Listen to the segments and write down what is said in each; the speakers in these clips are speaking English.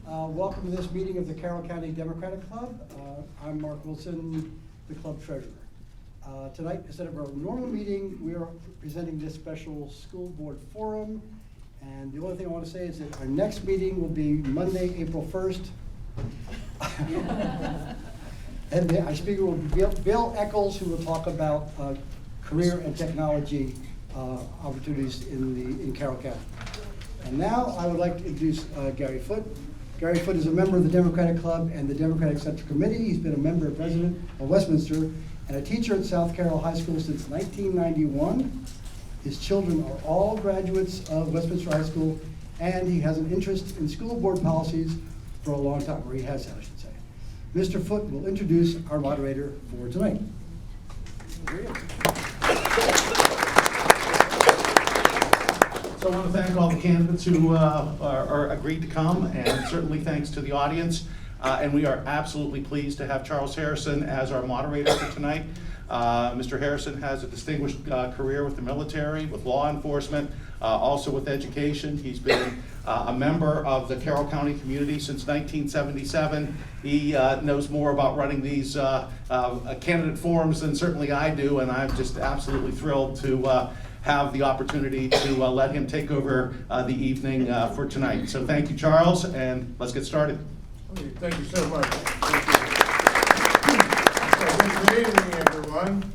Welcome to this meeting of the Carroll County Democratic Club. I'm Mark Wilson, the club treasurer. Tonight, instead of our normal meeting, we are presenting this special school board forum. And the only thing I want to say is that our next meeting will be Monday, April 1st. And our speaker will be Bill Eccles, who will talk about career and technology opportunities in Carroll County. And now I would like to introduce Gary Foote. Gary Foote is a member of the Democratic Club and the Democratic Central Committee. He's been a member and president of Westminster and a teacher at South Carroll High School since 1991. His children are all graduates of Westminster High School, and he has an interest in school board policies for a long time, or he has had, I should say. Mr. Foote will introduce our moderator for tonight. So I want to thank all the candidates who are agreed to come, and certainly thanks to the audience. And we are absolutely pleased to have Charles Harrison as our moderator for tonight. Mr. Harrison has a distinguished career with the military, with law enforcement, also with education. He's been a member of the Carroll County community since 1977. He knows more about running these candidate forums than certainly I do, and I'm just absolutely thrilled to have the opportunity to let him take over the evening for tonight. So thank you, Charles, and let's get started. Okay, thank you so much. Good evening, everyone.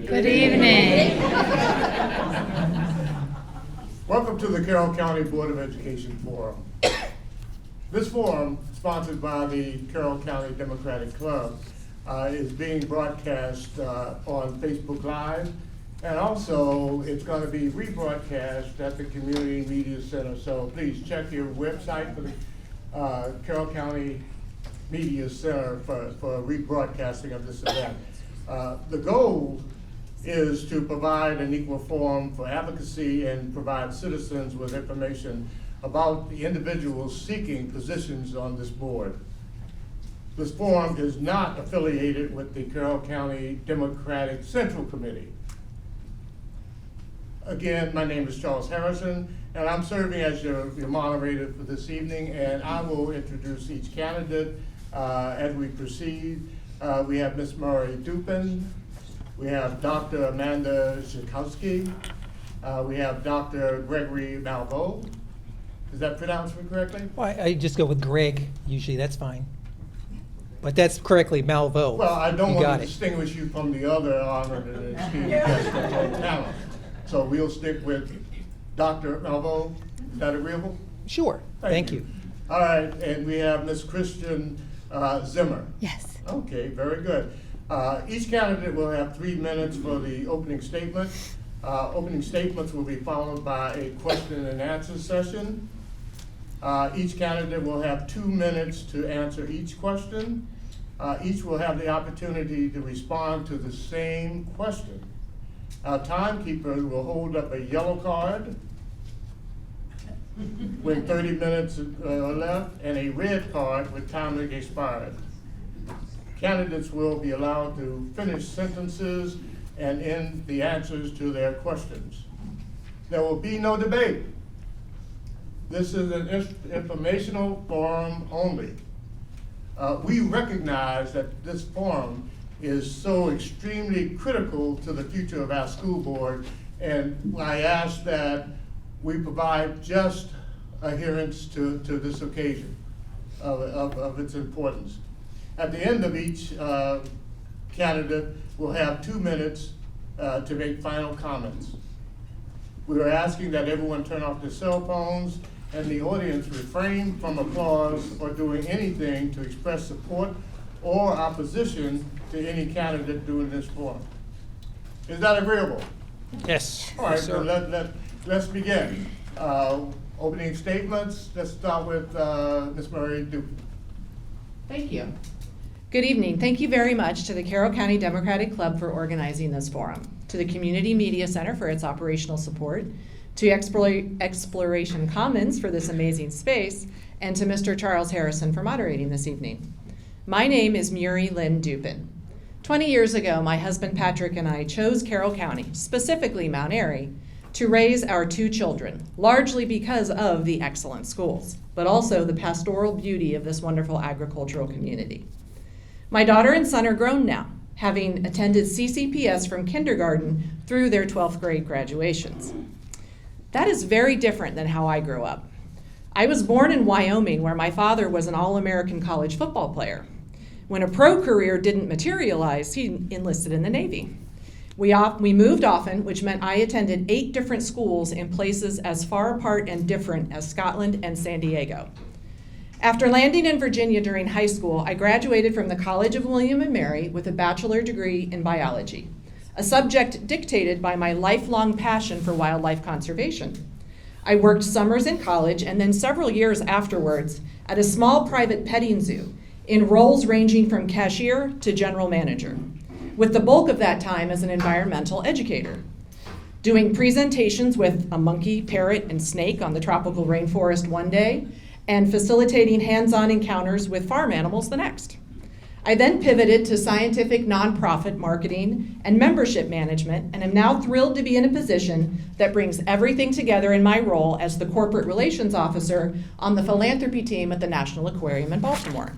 Good evening. Welcome to the Carroll County Board of Education Forum. This forum, sponsored by the Carroll County Democratic Club, is being broadcast on Facebook Live. And also, it's going to be rebroadcast at the Community Media Center. So please check your website for the Carroll County Media Center for rebroadcasting of this event. The goal is to provide an equal forum for advocacy and provide citizens with information about the individuals seeking positions on this board. This forum is not affiliated with the Carroll County Democratic Central Committee. Again, my name is Charles Harrison, and I'm serving as your moderator for this evening, and I will introduce each candidate as we proceed. We have Ms. Murray Dupin, we have Dr. Amanda Zhikowski, we have Dr. Gregory Malveaux. Is that pronounced correctly? Well, I just go with Greg, usually, that's fine. But that's correctly Malveaux. Well, I don't You want got to it. distinguish you from the other honored and esteemed guests of talent. So we'll stick with Dr. Malveaux. Is that agreeable? Sure, thank you. All right, and we have Ms. Christian Zimmer. Yes. Okay, very good. Each candidate will have 3 minutes for the opening statement. Opening statements will be followed by a question and answer session. Each candidate will have 2 minutes to answer each question. Each will have the opportunity to respond to the same question. Our timekeeper will hold up a yellow card when 30 minutes are left, and a red card with time expired. Candidates will be allowed to finish sentences and end the answers to their questions. There will be no debate. This is an informational forum only. We recognize that this forum is so extremely critical to the future of our school board, and I ask that we provide just adherence to this occasion of its importance. At the end of each candidate will have 2 minutes to make final comments. We are asking that everyone turn off their cell phones and the audience refrain from applause or doing anything to express support or opposition to any candidate during this forum. Is that agreeable? Yes. All right, yes, so sir. let's begin. Opening statements, let's start with Ms. Murray Dupin. Thank you. Good evening. Thank you very much to the Carroll County Democratic Club for organizing this forum, to the Community Media Center for its operational support, to Exploration Commons for this amazing space, and to Mr. Charles Harrison for moderating this evening. My name is Murray Lynn Dupin. 20 years ago, my husband Patrick and I chose Carroll County, specifically Mount Airy, to raise our 2 children, largely because of the excellent schools. but also the pastoral beauty of this wonderful agricultural community. My daughter and son are grown now, having attended CCPS from kindergarten through their 12th grade graduations. That is very different than how I grew up. I was born in Wyoming, where my father was an All-American college football player. When a pro career didn't materialize, he enlisted in the Navy. We moved often, which meant I attended 8 different schools in places as far apart and different as Scotland and San Diego. After landing in Virginia during high school, I graduated from the College of William and Mary with a bachelor degree in biology, a subject dictated by my lifelong passion for wildlife conservation. I worked summers in college and then several years afterwards at a small private petting zoo in roles ranging from cashier to general manager, with the bulk of that time as an environmental educator, doing presentations with a monkey, parrot, and snake on the tropical rainforest one day, and facilitating hands-on encounters with farm animals the next. I then pivoted to scientific nonprofit marketing and membership management, and am now thrilled to be in a position that brings everything together in my role as the corporate relations officer on the philanthropy team at the National Aquarium in Baltimore.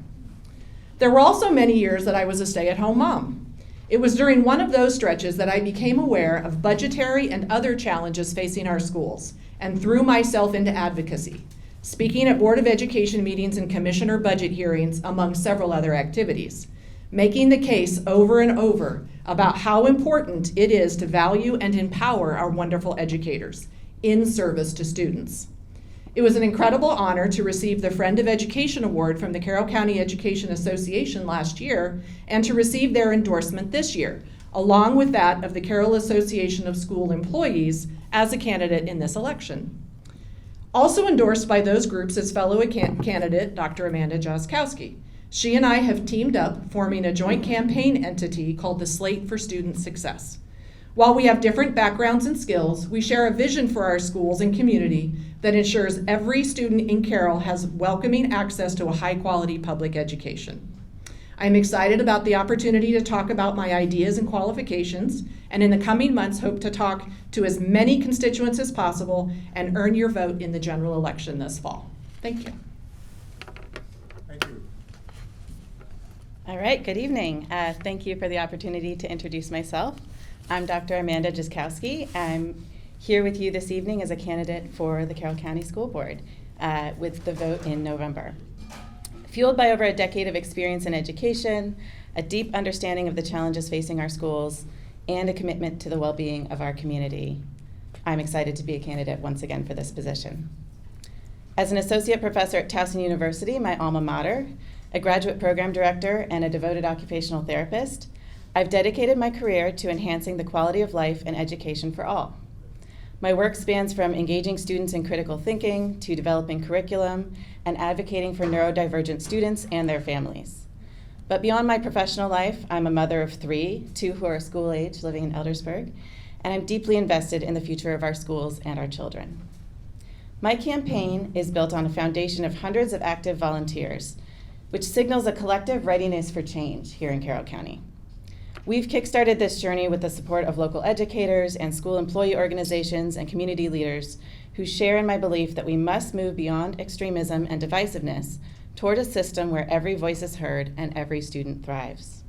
There were also many years that I was a stay-at-home mom. It was during one of those stretches that I became aware of budgetary and other challenges facing our schools, and threw myself into advocacy, speaking at Board of Education meetings and commissioner budget hearings, among several other activities, making the case over and over about how important it is to value and empower our wonderful educators in service to students. It was an incredible honor to receive the Friend of Education Award from the Carroll County Education Association last year, and to receive their endorsement this year, along with that of the Carroll Association of School Employees as a candidate in this election. Also endorsed by those groups is fellow candidate Dr. Amanda Joskowski. She and I have teamed up, forming a joint campaign entity called the Slate for Student Success. While we have different backgrounds and skills, we share a vision for our schools and community that ensures every student in Carroll has welcoming access to a high-quality public education. I'm excited about the opportunity to talk about my ideas and qualifications, and in the coming months hope to talk to as many constituents as possible and earn your vote in the general election this fall. Thank you. Thank you. All right, good evening. Thank you for the opportunity to introduce myself. I'm Dr. Amanda Joskowski. I'm here with you this evening as a candidate for the Carroll County School Board with the vote in November. Fueled by over a decade of experience in education, a deep understanding of the challenges facing our schools, and a commitment to the well-being of our community, I'm excited to be a candidate once again for this position. As an associate professor at Towson University, my alma mater, a graduate program director, and a devoted occupational therapist, I've dedicated my career to enhancing the quality of life and education for all. My work spans from engaging students in critical thinking to developing curriculum and advocating for neurodivergent students and their families. But beyond my professional life, I'm a mother of 3, 2 who are school age living in Eldersburg, and I'm deeply invested in the future of our schools and our children. My campaign is built on a foundation of hundreds of active volunteers, which signals a collective readiness for change here in Carroll County. We've kickstarted this journey with the support of local educators and school employee organizations and community leaders who share in my belief that we must move beyond extremism and divisiveness toward a system where every voice is heard and every student thrives.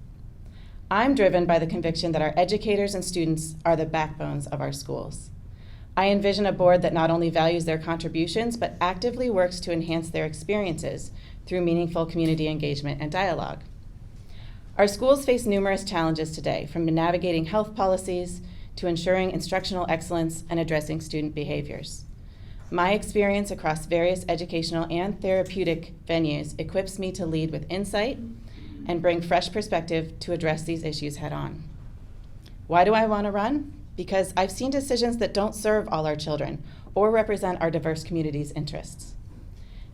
I'm driven by the conviction that our educators and students are the backbones of our schools. I envision a board that not only values their contributions, but actively works to enhance their experiences through meaningful community engagement and dialogue. Our schools face numerous challenges today, from navigating health policies to ensuring instructional excellence and addressing student behaviors. My experience across various educational and therapeutic venues equips me to lead with insight and bring fresh perspective to address these issues head on. Why do I want to run? Because I've seen decisions that don't serve all our children or represent our diverse community's interests.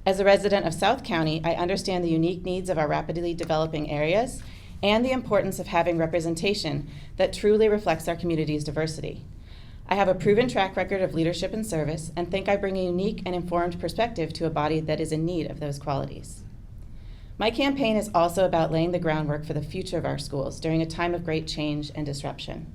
As a resident of South County, I understand the unique needs of our rapidly developing areas and the importance of having representation that truly reflects our community's diversity. I have a proven track record of leadership and service and think I bring a unique and informed perspective to a body that is in need of those qualities. My campaign is also about laying the groundwork for the future of our schools during a time of great change and disruption.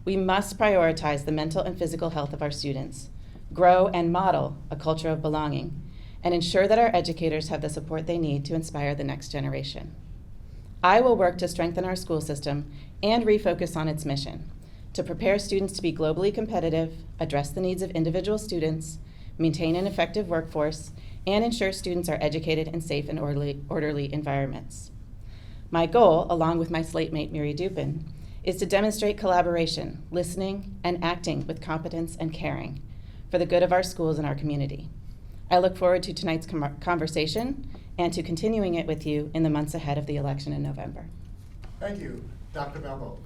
We must prioritize the mental and physical health of our students, grow and model a culture of belonging, and ensure that our educators have the support they need to inspire the next generation. I will work to strengthen our school system and refocus on its mission, to prepare students to be globally competitive, address the needs of individual students, maintain an effective workforce, and ensure students are educated in safe and orderly environments. My goal, along with my slate mate Miri Dupin, is to demonstrate collaboration, listening, and acting with competence and caring for the good of our schools and our community. I look forward to tonight's conversation and to continuing it with you in the months ahead of the election in November. Thank you. Dr. Balbo.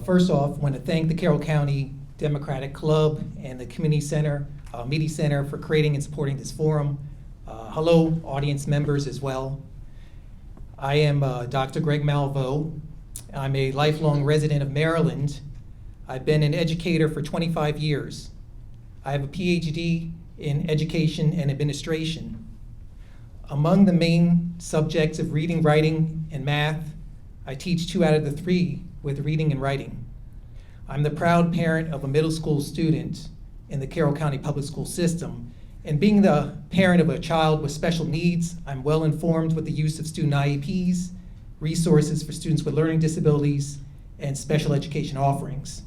First off, I want to thank the Carroll County Democratic Club and the Community Center, Media Center for creating and supporting this forum. Hello, audience members as well. I am Dr. Greg Malveaux. I'm a lifelong resident of Maryland. I've been an educator for 25 years. I have a PhD in education and administration. Among the main subjects of reading, writing, and math, I teach 2 out of the 3 with reading and writing. I'm the proud parent of a middle school student in the Carroll County Public School System, and being the parent of a child with special needs, I'm well informed with the use of student IEPs, resources for students with learning disabilities, and special education offerings.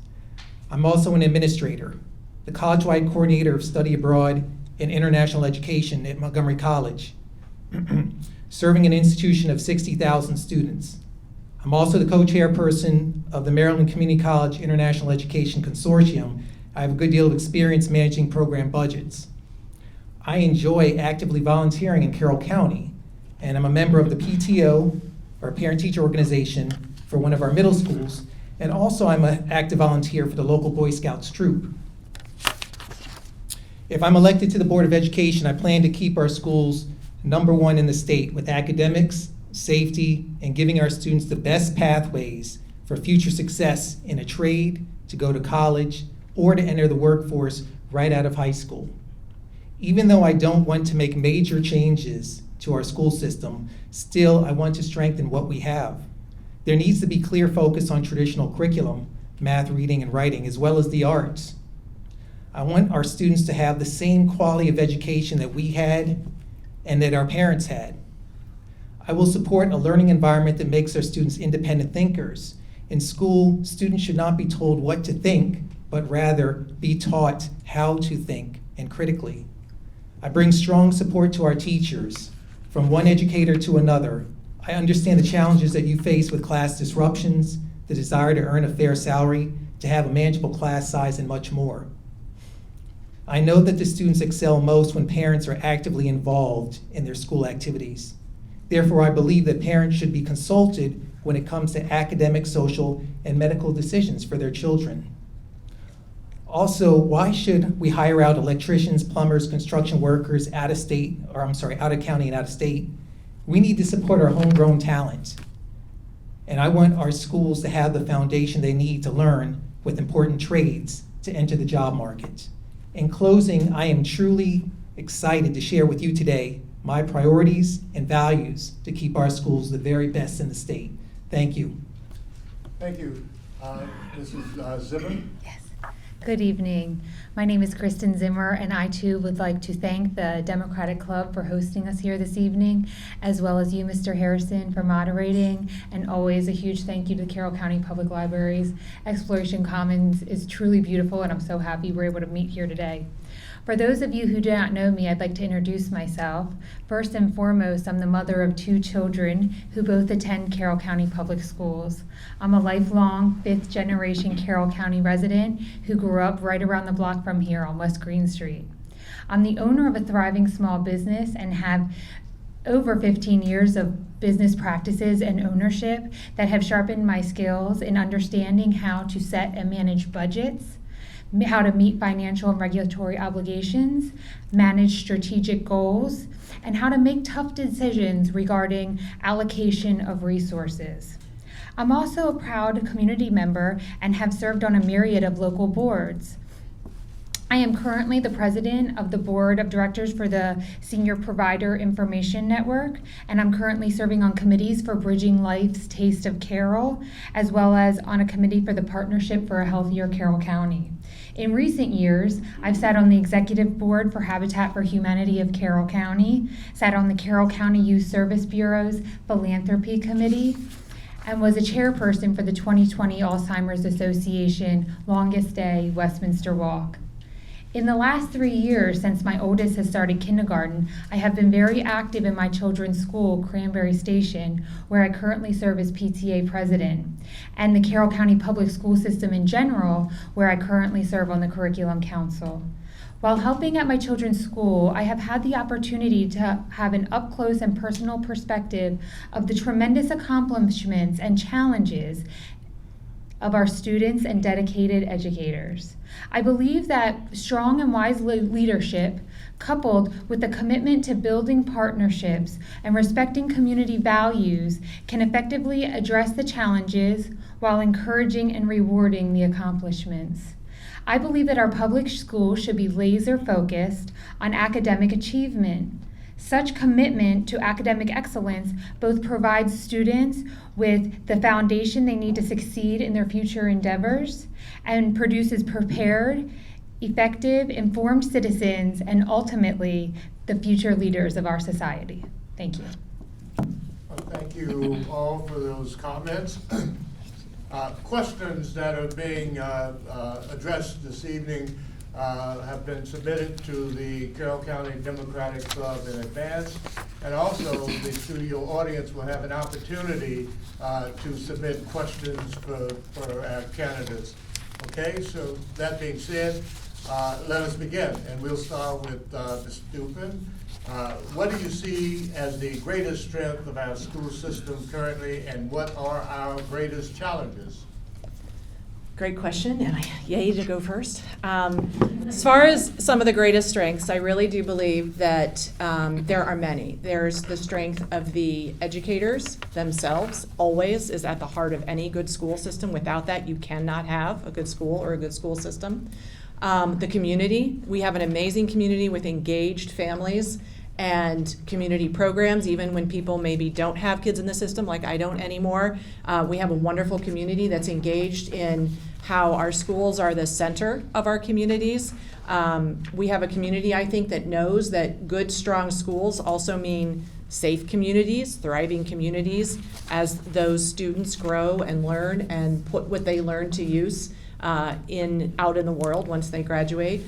I'm also an administrator, the college-wide coordinator of study abroad and international education at Montgomery College, serving an institution of 60,000 students. I'm also the co-chairperson of the Maryland Community College International Education Consortium. I have a good deal of experience managing program budgets. I enjoy actively volunteering in Carroll County, and I'm a member of the PTO, our parent-teacher organization, for one of our middle schools, and also I'm an active volunteer for the local Boy Scouts troop. If I'm elected to the Board of Education, I plan to keep our schools #1 in the state with academics, safety, and giving our students the best pathways for future success in a trade, to go to college, or to enter the workforce right out of high school. Even though I don't want to make major changes to our school system, still I want to strengthen what we have. There needs to be clear focus on traditional curriculum, math, reading, and writing, as well as the arts. I want our students to have the same quality of education that we had and that our parents had. I will support a learning environment that makes our students independent thinkers. In school, students should not be told what to think, but rather be taught how to think, and critically. I bring strong support to our teachers. From one educator to another, I understand the challenges that you face with class disruptions, the desire to earn a fair salary, to have a manageable class size, and much more. I know that the students excel most when parents are actively involved in their school activities. Therefore, I believe that parents should be consulted when it comes to academic, social, and medical decisions for their children. Also, why should we hire out electricians, plumbers, construction workers out of county and out of state? We need to support our homegrown talent. And I want our schools to have the foundation they need to learn with important trades to enter the job market. In closing, I am truly excited to share with you today my priorities and values to keep our schools the very best in the state. Thank you. Thank you. Mrs. Zimmer? Yes. Good evening. My name is Kristen Zimmer, and I too would like to thank the Democratic Club for hosting us here this evening, as well as you, Mr. Harrison, for moderating, and always a huge thank you to the Carroll County Public Libraries. Exploration Commons is truly beautiful, and I'm so happy we're able to meet here today. For those of you who do not know me, I'd like to introduce myself. First and foremost, I'm the mother of 2 children who both attend Carroll County Public Schools. I'm a lifelong 5th-generation Carroll County resident who grew up right around the block from here on West Green Street. I'm the owner of a thriving small business and have over 15 years of business practices and ownership that have sharpened my skills in understanding how to set and manage budgets, how to meet financial and regulatory obligations, manage strategic goals, and how to make tough decisions regarding allocation of resources. I'm also a proud community member and have served on a myriad of local boards. I am currently the president of the board of directors for the Senior Provider Information Network, and I'm currently serving on committees for Bridging Life's Taste of Carroll, as well as on a committee for the Partnership for a Healthier Carroll County. In recent years, I've sat on the executive board for Habitat for Humanity of Carroll County, sat on the Carroll County Youth Service Bureau's Philanthropy Committee, and was a chairperson for the 2020 Alzheimer's Association Longest Day Westminster Walk. In the last 3 years, since my oldest has started kindergarten, I have been very active in my children's school, Cranberry Station, where I currently serve as PTA president, and the Carroll County Public School System in general, where I currently serve on the Curriculum Council. While helping at my children's school, I have had the opportunity to have an up-close and personal perspective of the tremendous accomplishments and challenges of our students and dedicated educators. I believe that strong and wise leadership, coupled with a commitment to building partnerships and respecting community values, can effectively address the challenges while encouraging and rewarding the accomplishments. I believe that our public schools should be laser focused on academic achievement. Such commitment to academic excellence both provides students with the foundation they need to succeed in their future endeavors and produces prepared, effective, informed citizens and ultimately the future leaders of our society. Thank you. Well, thank you all for those comments. Questions that are being addressed this evening have been submitted to the Carroll County Democratic Club in advance, and also the studio audience will have an opportunity to submit questions for our candidates. Okay, so that being said, let us begin, and we'll start with Ms. Dupin. What do you see as the greatest strength of our school system currently, and what are our greatest challenges? Great question, and yay to go first. As far as some of the greatest strengths, I really do believe that there are many. There's the strength of the educators themselves, always is at the heart of any good school system. Without that, you cannot have a good school or a good school system. The community, we have an amazing community with engaged families and community programs, even when people maybe don't have kids in the system, like I don't anymore. We have a wonderful community that's engaged in how our schools are the center of our communities. We have a community, I think, that knows that good, strong schools also mean safe communities, thriving communities, as those students grow and learn and put what they learn to use out in the world once they graduate.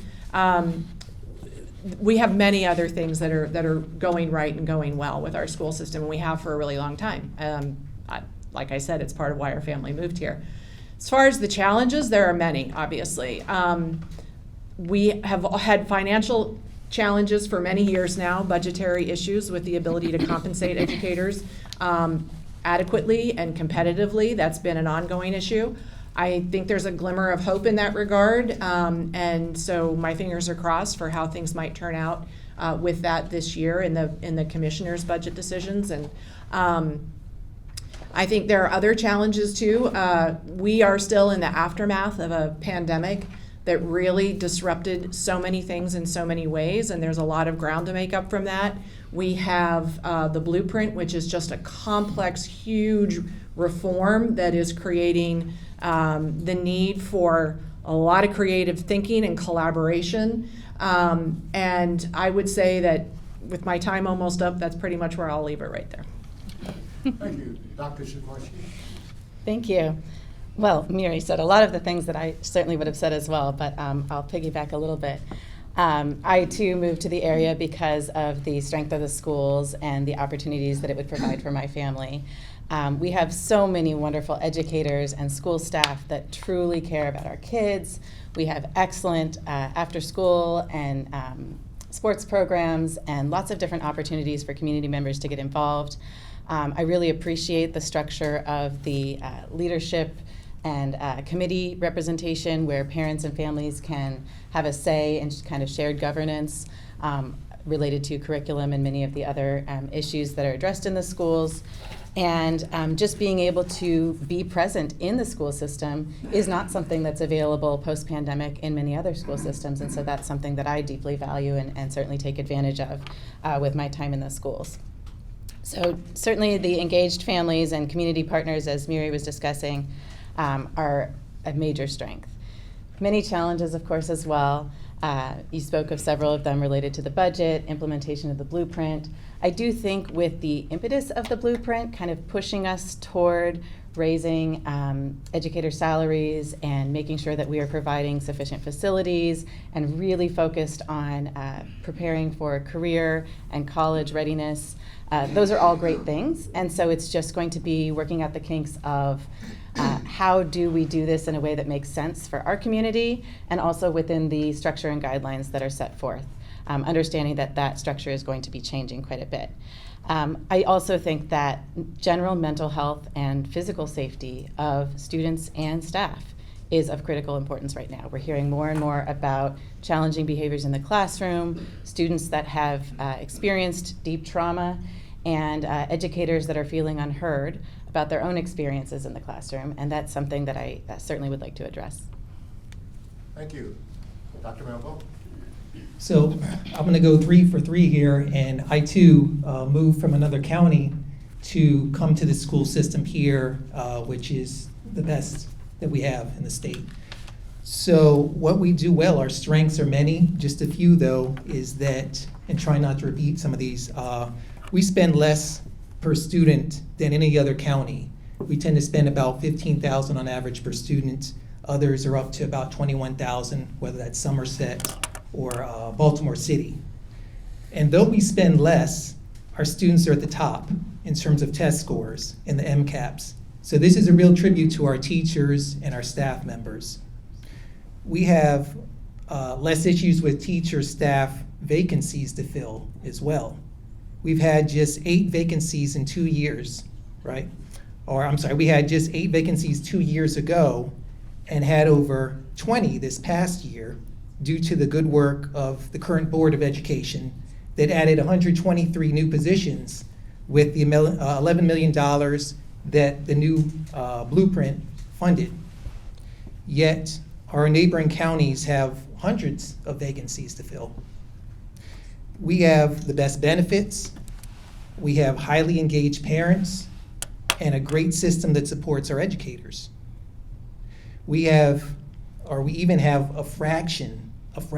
We have many other things that are going right and going well with our school system, and we have for a really long time. Like I said, it's part of why our family moved here. As far as the challenges, there are many, obviously. We have had financial challenges for many years now, budgetary issues with the ability to compensate educators adequately and competitively. That's been an ongoing issue. I think there's a glimmer of hope in that regard, and so my fingers are crossed for how things might turn out with that this year in the commissioner's budget decisions. And I think there are other challenges too. We are still in the aftermath of a pandemic that really disrupted so many things in so many ways, and there's a lot of ground to make up from that. We have the blueprint, which is just a complex, huge reform that is creating the need for a lot of creative thinking and collaboration. And I would say that with my time almost up, that's pretty much where I'll leave it right there. Thank you. Dr. Sikorsky. Thank you. Well, Miri said a lot of the things that I certainly would have said as well, but I'll piggyback a little bit. I too moved to the area because of the strength of the schools and the opportunities that it would provide for my family. We have so many wonderful educators and school staff that truly care about our kids. We have excellent after school and sports programs and lots of different opportunities for community members to get involved. I really appreciate the structure of the leadership and committee representation where parents and families can have a say in kind of shared governance. related to curriculum and many of the other issues that are addressed in the schools. And just being able to be present in the school system is not something that's available post-pandemic in many other school systems, and so that's something that I deeply value and certainly take advantage of with my time in the schools. So certainly the engaged families and community partners, as Miri was discussing, are a major strength. Many challenges, of course, as well. You spoke of several of them related to the budget, implementation of the blueprint. I do think with the impetus of the blueprint kind of pushing us toward raising educator salaries and making sure that we are providing sufficient facilities and really focused on preparing for career and college readiness. Those are all great things, and so it's just going to be working out the kinks of how do we do this in a way that makes sense for our community and also within the structure and guidelines that are set forth, understanding that that structure is going to be changing quite a bit. I also think that general mental health and physical safety of students and staff is of critical importance right now. We're hearing more and more about challenging behaviors in the classroom, students that have experienced deep trauma, and educators that are feeling unheard about their own experiences in the classroom, and that's something that I certainly would like to address. Thank you. Dr. Melville? So I'm going to go 3 for 3 here, and I too moved from another county to come to the school system here, which is the best that we have in the state. So what we do well, our strengths are many. Just a few though is that, and try not to repeat some of these, we spend less per student than any other county. We tend to spend about $15,000 on average per student. Others are up to about $21,000, whether that's Somerset or Baltimore City. And though we spend less, our students are at the top in terms of test scores and the MCAPs. So this is a real tribute to our teachers and our staff members. We have less issues with teacher staff vacancies to fill as well. We've had just 8 vacancies in 2 years, right? Or I'm sorry, we had just 8 vacancies 2 years ago and had over 20 this past year due to the good work of the current Board of Education that added 123 new positions with the $11 million that the new blueprint funded. Yet our neighboring counties have hundreds of vacancies to fill. We have the best benefits, we have highly engaged parents, and a great system that supports our educators. We even have a fraction of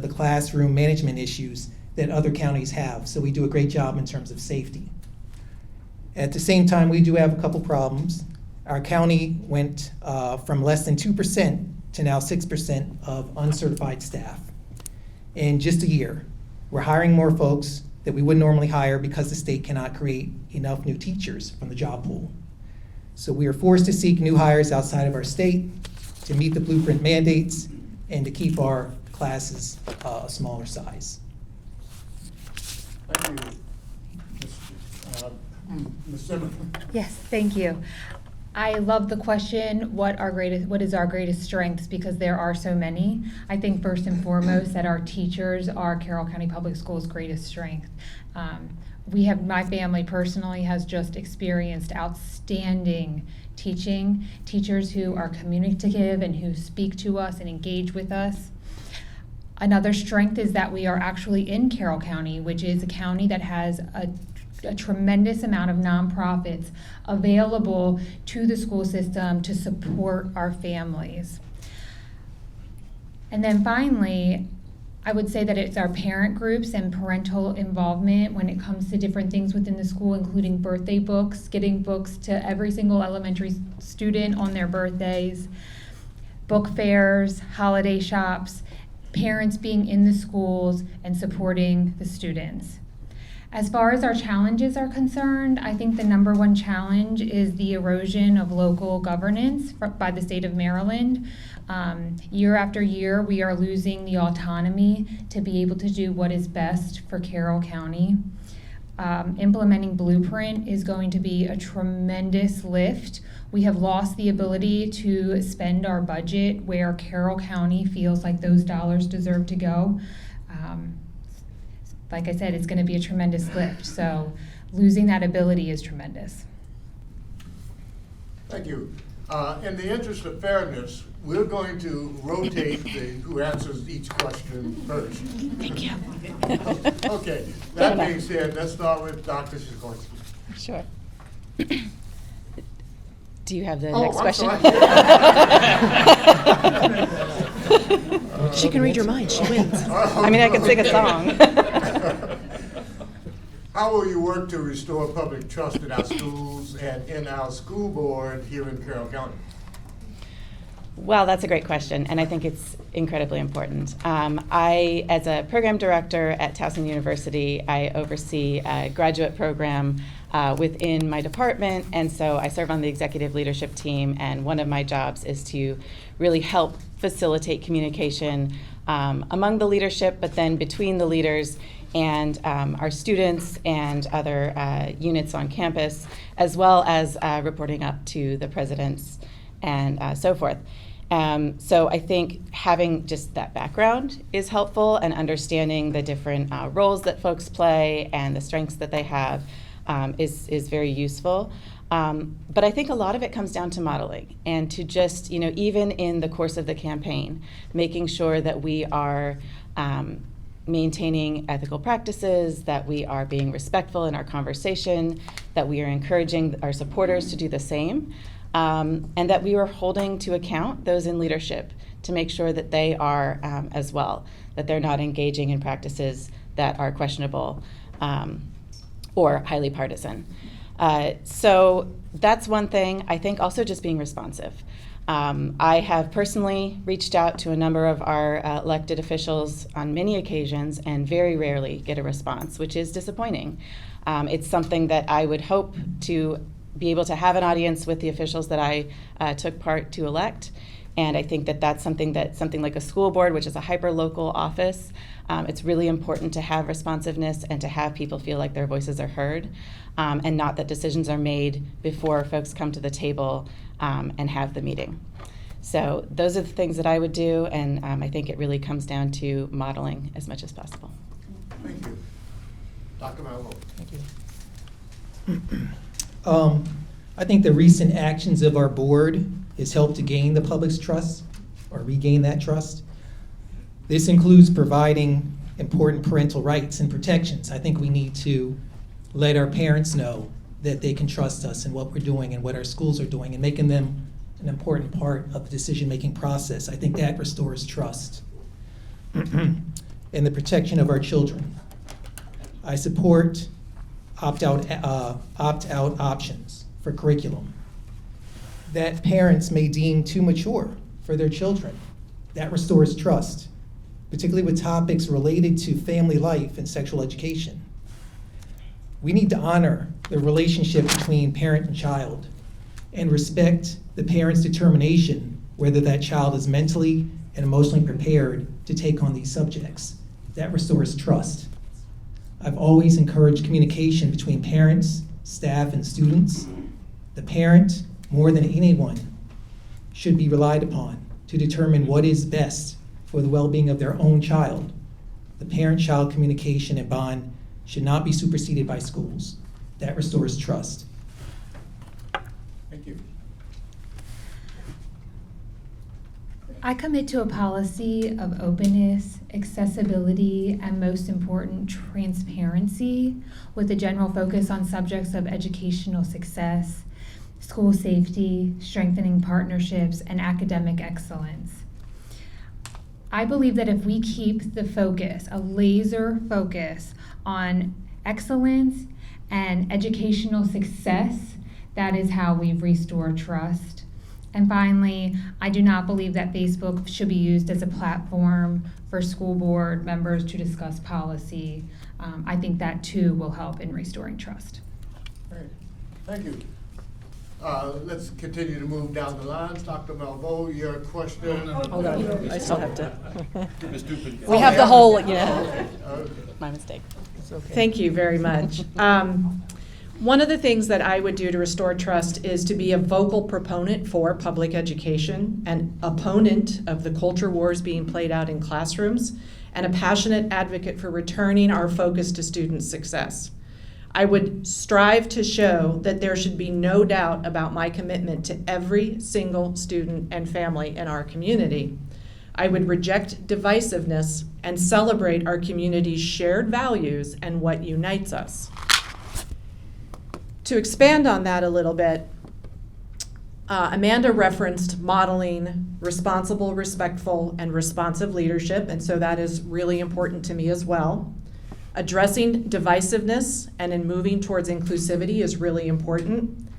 the classroom management issues that other counties have, so we do a great job in terms of safety. At the same time, we do have a couple problems. Our county went from less than 2% to now 6% of uncertified staff in just a year. We're hiring more folks that we would normally hire because the state cannot create enough new teachers from the job pool. So we are forced to seek new hires outside of our state to meet the blueprint mandates and to keep our classes a smaller size. Thank you. Ms. Simmons. Yes, thank you. I love the question, what is our greatest strengths, because there are so many. I think first and foremost that our teachers are Carroll County Public Schools' greatest strength. My family personally has just experienced outstanding teachers who are communicative and who speak to us and engage with us. Another strength is that we are actually in Carroll County, which is a county that has a tremendous amount of nonprofits available to the school system to support our families. And then finally, I would say that it's our parent groups and parental involvement when it comes to different things within the school, including birthday books, getting books to every single elementary student on their birthdays, book fairs, holiday shops, parents being in the schools and supporting the students. As far as our challenges are concerned, I think the number one challenge is the erosion of local governance by the state of Maryland. Year after year, we are losing the autonomy to be able to do what is best for Carroll County. Implementing Blueprint is going to be a tremendous lift. We have lost the ability to spend our budget where Carroll County feels like those dollars deserve to go. like I said, it's going to be a tremendous lift. So losing that ability is tremendous. Thank you. In the interest of fairness, we're going to rotate who answers each question first. Thank you. Okay, that being said, let's start with Dr. Sikorski. Sure. Do you have the Oh, next I'm question? sorry. She can read your mind, she wins. I mean, I can sing a song. How will you work to restore public trust in our schools and in our school board here in Carroll County? Well, that's a great question, and I think it's incredibly important. I, as a program director at Towson University, I oversee a graduate program within my department, and so I serve on the executive leadership team, and one of my jobs is to really help facilitate communication among the leadership, but then between the leaders and our students and other units on campus, as well as reporting up to the presidents and so forth. So I think having just that background is helpful, and understanding the different roles that folks play and the strengths that they have is very useful. But I think a lot of it comes down to modeling, and to just, even in the course of the campaign, making sure that we are maintaining ethical practices, that we are being respectful in our conversation, that we are encouraging our supporters to do the same, and that we are holding to account those in leadership to make sure that they are as well, that they're not engaging in practices that are questionable or highly partisan. So that's one thing. I think also just being responsive. I have personally reached out to a number of our elected officials on many occasions and very rarely get a response, which is disappointing. It's something that I would hope to be able to have an audience with the officials that I took part to elect. And I think that that's something like a school board, which is a hyper-local office, it's really important to have responsiveness and to have people feel like their voices are heard, and not that decisions are made before folks come to the table and have the meeting. So those are the things that I would do, and I think it really comes down to modeling as much as possible. Thank you. Dr. Malvo. Thank you. I think the recent actions of our board has helped to gain the public's trust, or regain that trust. This includes providing important parental rights and protections. I think we need to let our parents know that they can trust us in what we're doing and what our schools are doing, and making them an important part of the decision-making process. I think that restores trust. And the protection of our children. I support opt-out options for curriculum that parents may deem too mature for their children. That restores trust, particularly with topics related to family life and sexual education. We need to honor the relationship between parent and child and respect the parent's determination whether that child is mentally and emotionally prepared to take on these subjects. That restores trust. I've always encouraged communication between parents, staff, and students. The parent, more than anyone, should be relied upon to determine what is best for the well-being of their own child. The parent-child communication and bond should not be superseded by schools. That restores trust. Thank you. I commit to a policy of openness, accessibility, and most important, transparency, with a general focus on subjects of educational success, school safety, strengthening partnerships, and academic excellence. I believe that if we keep the focus, a laser focus on excellence and educational success, that is how we restore trust. And finally, I do not believe that Facebook should be used as a platform for school board members to discuss policy. I think that too will help in restoring trust. Great. Thank you. Let's continue to move down the lines. Dr. Malvo, your question. Hold on, I still have to. We We have the whole, yeah. Okay. My mistake. Thank you very much. One of the things that I would do to restore trust is to be a vocal proponent for public education, an opponent of the culture wars being played out in classrooms, and a passionate advocate for returning our focus to student success. I would strive to show that there should be no doubt about my commitment to every single student and family in our community. I would reject divisiveness and celebrate our community's shared values and what unites us. To expand on that a little bit, Amanda referenced modeling responsible, respectful, and responsive leadership, and so that is really important to me as well. Addressing divisiveness and in moving towards inclusivity is really important.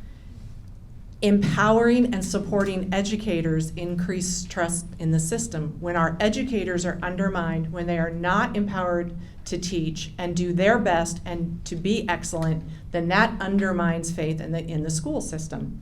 Empowering and supporting educators increase trust in the system. When our educators are undermined, when they are not empowered to teach and do their best and to be excellent, then that undermines faith in the school system.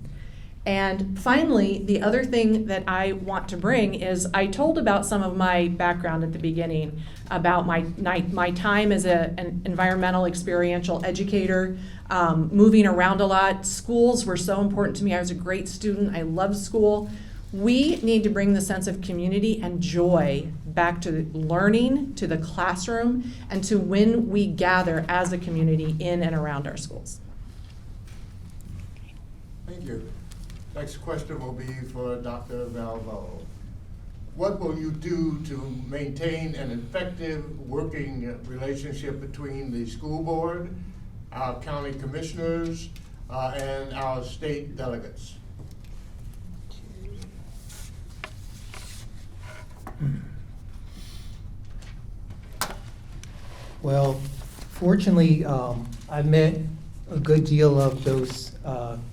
And finally, the other thing that I want to bring is I told about some of my background at the beginning, about my time as an environmental experiential educator, moving around a lot. Schools were so important to me. I was a great student. I loved school. We need to bring the sense of community and joy back to learning, to the classroom, and to when we gather as a community in and around our schools. Thank you. Next question will be for Dr. Valvo. What will you do to maintain an effective working relationship between the school board, our county commissioners, and our state delegates? Well, fortunately, I've met a good deal of those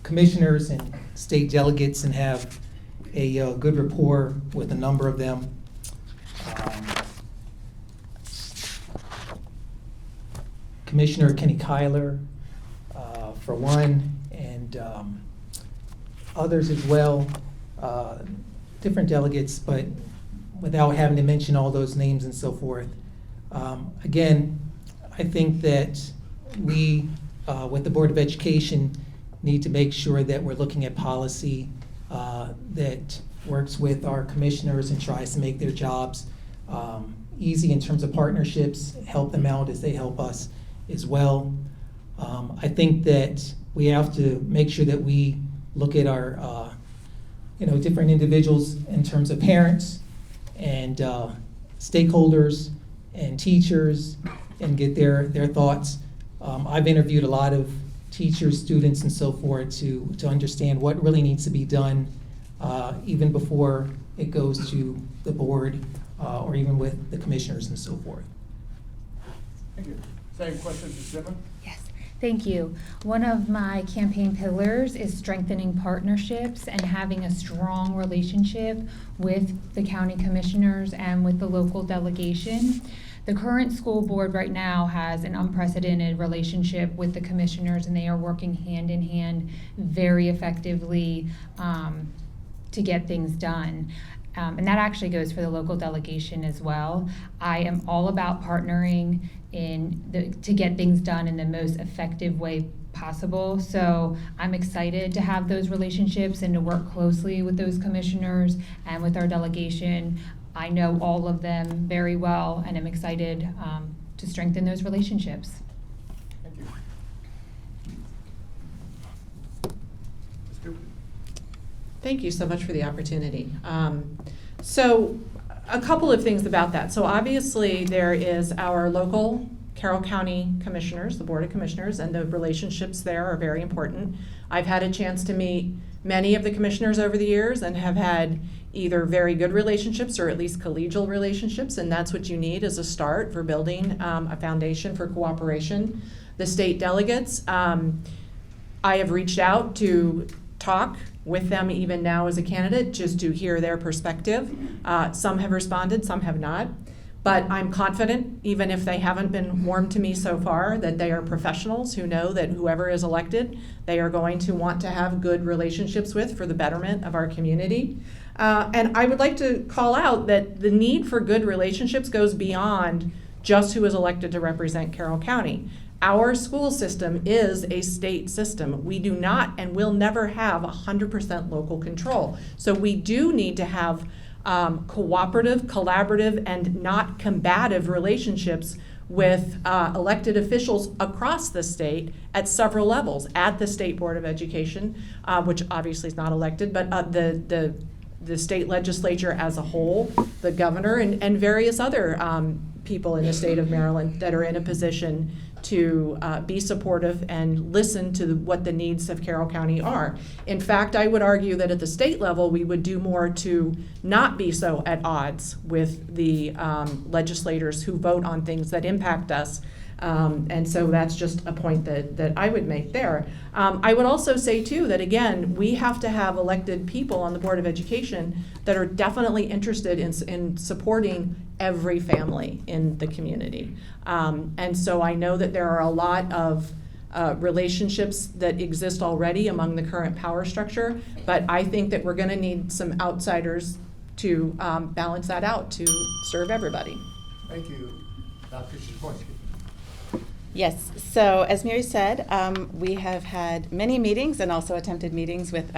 commissioners and state delegates and have a good rapport with a number of them. Commissioner Kenny Kyler, for one, and others as well, different delegates, but without having to mention all those names and so forth. Again, I think that we, with the Board of Education, need to make sure that we're looking at policy that works with our commissioners and tries to make their jobs easy in terms of partnerships, help them out as they help us as well. I think that we have to make sure that we look at our different individuals in terms of parents and stakeholders and teachers and get their thoughts. I've interviewed a lot of teachers, students, and so forth to understand what really needs to be done even before it goes to the board or even with the commissioners and so forth. Thank you. Same question to Zimmer? Yes, thank you. One of my campaign pillars is strengthening partnerships and having a strong relationship with the county commissioners and with the local delegation. The current school board right now has an unprecedented relationship with the commissioners, and they are working hand in hand very effectively to get things done. And that actually goes for the local delegation as well. I am all about partnering to get things done in the most effective way possible. So I'm excited to have those relationships and to work closely with those commissioners and with our delegation. I know all of them very well, and I'm excited to strengthen those relationships. Thank you. Ms. Cooper? Thank you so much for the opportunity. So a couple of things about that. So obviously there is our local Carroll County commissioners, the Board of Commissioners, and the relationships there are very important. I've had a chance to meet many of the commissioners over the years and have had either very good relationships or at least collegial relationships, and that's what you need as a start for building a foundation for cooperation. The state delegates, I have reached out to talk with them even now as a candidate just to hear their perspective. Some have responded, some have not. But I'm confident, even if they haven't been warm to me so far, that they are professionals who know that whoever is elected, they are going to want to have good relationships with for the betterment of our community. And I would like to call out that the need for good relationships goes beyond just who is elected to represent Carroll County. Our school system is a state system. We do not and will never have 100% local control. So we do need to have cooperative, collaborative, and not combative relationships with elected officials across the state at several levels, at the State Board of Education, which obviously is not elected, but the state legislature as a whole, the governor, and various other people in the state of Maryland that are in a position to be supportive and listen to what the needs of Carroll County are. In fact, I would argue that at the state level, we would do more to not be so at odds with the legislators who vote on things that impact us. And so that's just a point that I would make there. I would also say, too, that, again, we have to have elected people on the Board of Education that are definitely interested in supporting every family in the community. And so I know that there are a lot of relationships that exist already among the current power structure, but I think that we're going to need some outsiders to balance that out to serve everybody. Thank you. Dr. Shaponsky. Yes, so as Mary said, we have had many meetings and also attempted meetings with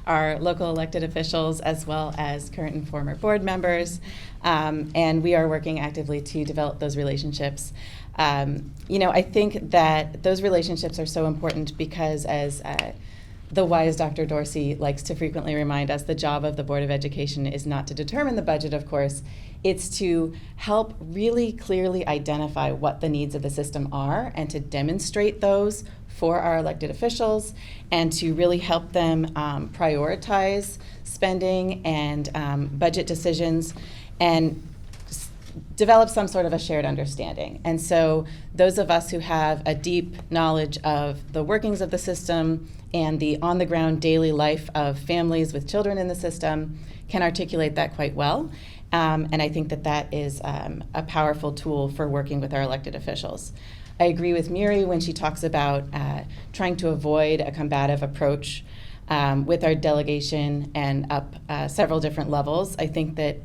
our local elected officials as well as current and former board members, and we are working actively to develop those relationships. I think that those relationships are so important because, as the wise Dr. Dorsey likes to frequently remind us, the job of the Board of Education is not to determine the budget, of course. It's to help really clearly identify what the needs of the system are and to demonstrate those for our elected officials and to really help them prioritize spending and budget decisions and develop some sort of a shared understanding. And so those of us who have a deep knowledge of the workings of the system and the on-the-ground daily life of families with children in the system can articulate that quite well. And I think that is a powerful tool for working with our elected officials. I agree with Miri when she talks about trying to avoid a combative approach with our delegation and up several different levels. I think that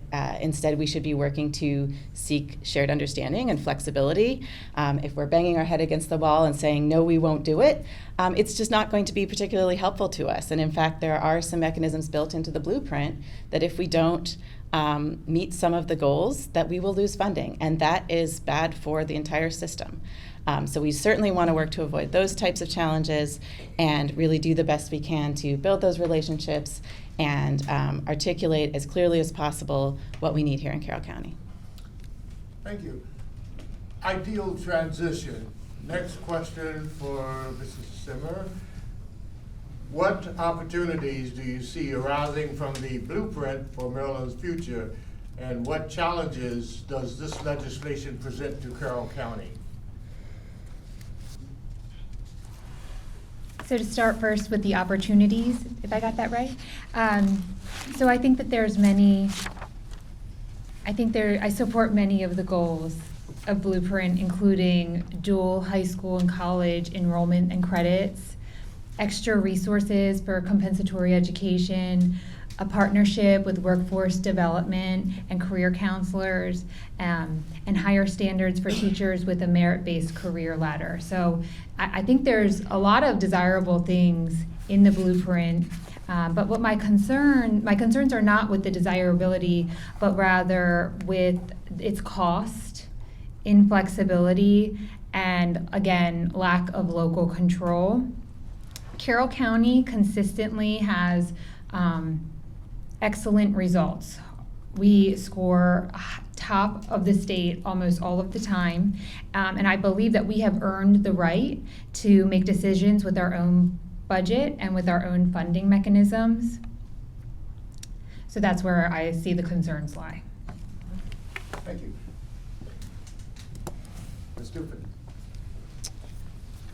instead we should be working to seek shared understanding and flexibility. If we're banging our head against the wall and saying, no, we won't do it, it's just not going to be particularly helpful to us. And in fact, there are some mechanisms built into the blueprint that if we don't meet some of the goals, that we will lose funding. And that is bad for the entire system. So we certainly want to work to avoid those types of challenges and really do the best we can to build those relationships and articulate as clearly as possible what we need here in Carroll County. Thank you. Ideal transition. Next question for Mrs. Zimmer. What opportunities do you see arising from the blueprint for Maryland's future, and what challenges does this legislation present to Carroll County? So to start first with the opportunities, if I got that right. So I think that there's many, I support many of the goals of Blueprint, including dual high school and college enrollment and credits, extra resources for compensatory education, a partnership with workforce development and career counselors, and higher standards for teachers with a merit-based career ladder. So I think there's a lot of desirable things in the blueprint, but what my concerns are not with the desirability, but rather with its cost, inflexibility, and again, lack of local control. Carroll County consistently has excellent results. We score top of the state almost all of the time, and I believe that we have earned the right to make decisions with our own budget and with our own funding mechanisms. So that's where I see the concerns lie. Thank you. Ms. Dupin.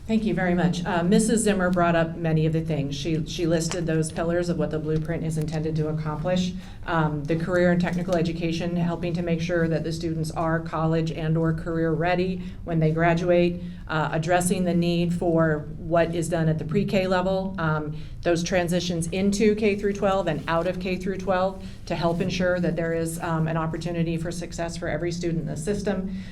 Thank you very much. Mrs. Zimmer brought up many of the things. She listed those pillars of what the blueprint is intended to accomplish. The career and technical education, helping to make sure that the students are college and or career ready when they graduate, addressing the need for what is done at the pre-K level, those transitions into K through 12 and out of K through 12 to help ensure that there is an opportunity for success for every student in the system.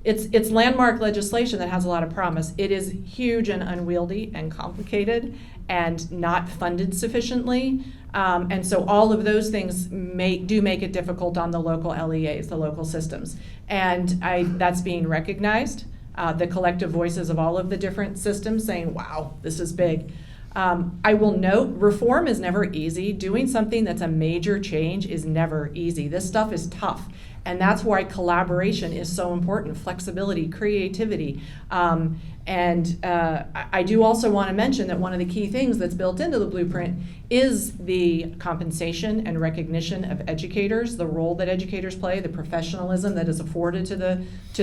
It's landmark legislation that has a lot of promise. It is huge and unwieldy and complicated, and not funded sufficiently. And so all of those things do make it difficult on the local LEAs, the local systems. And that's being recognized. The collective voices of all of the different systems saying, wow, this is big. I will note, reform is never easy. Doing something that's a major change is never easy. This stuff is tough. And that's why collaboration is so important, flexibility, creativity. I do also want to mention that one of the key things that's built into the blueprint is the compensation and recognition of educators, the role that educators play, the professionalism that is afforded to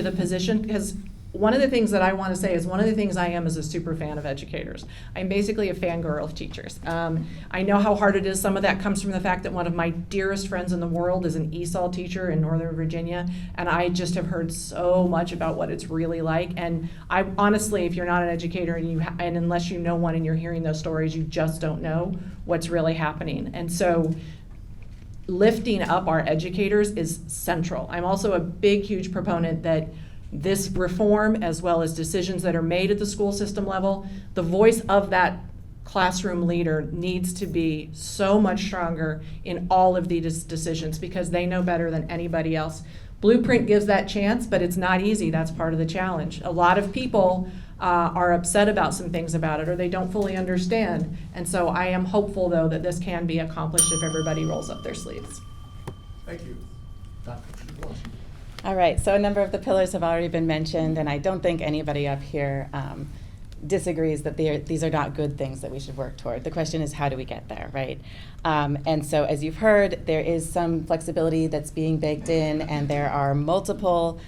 the position. Because one of the things that I want to say is one of the things I am is a super fan of educators. I'm basically a fangirl of teachers. I know how hard it is. Some of that comes from the fact that one of my dearest friends in the world is an ESOL teacher in Northern Virginia, and I just have heard so much about what it's really like. And I honestly, if you're not an educator and unless you know one and you're hearing those stories, you just don't know what's really happening. And so lifting up our educators is central. I'm also a big, huge proponent that this reform, as well as decisions that are made at the school system level, the voice of that classroom leader needs to be so much stronger in all of these decisions because they know better than anybody else. Blueprint gives that chance, but it's not easy. That's part of the challenge. A lot of people are upset about some things about it or they don't fully understand. And so I am hopeful, though, that this can be accomplished if everybody rolls up their sleeves. Thank you. Dr. Dubois. All right, so a number of the pillars have already been mentioned, and I don't think anybody up here disagrees that these are not good things that we should work toward. The question is, how do we get there, right? And so as you've heard, there is some flexibility that's being baked in, and there are multiple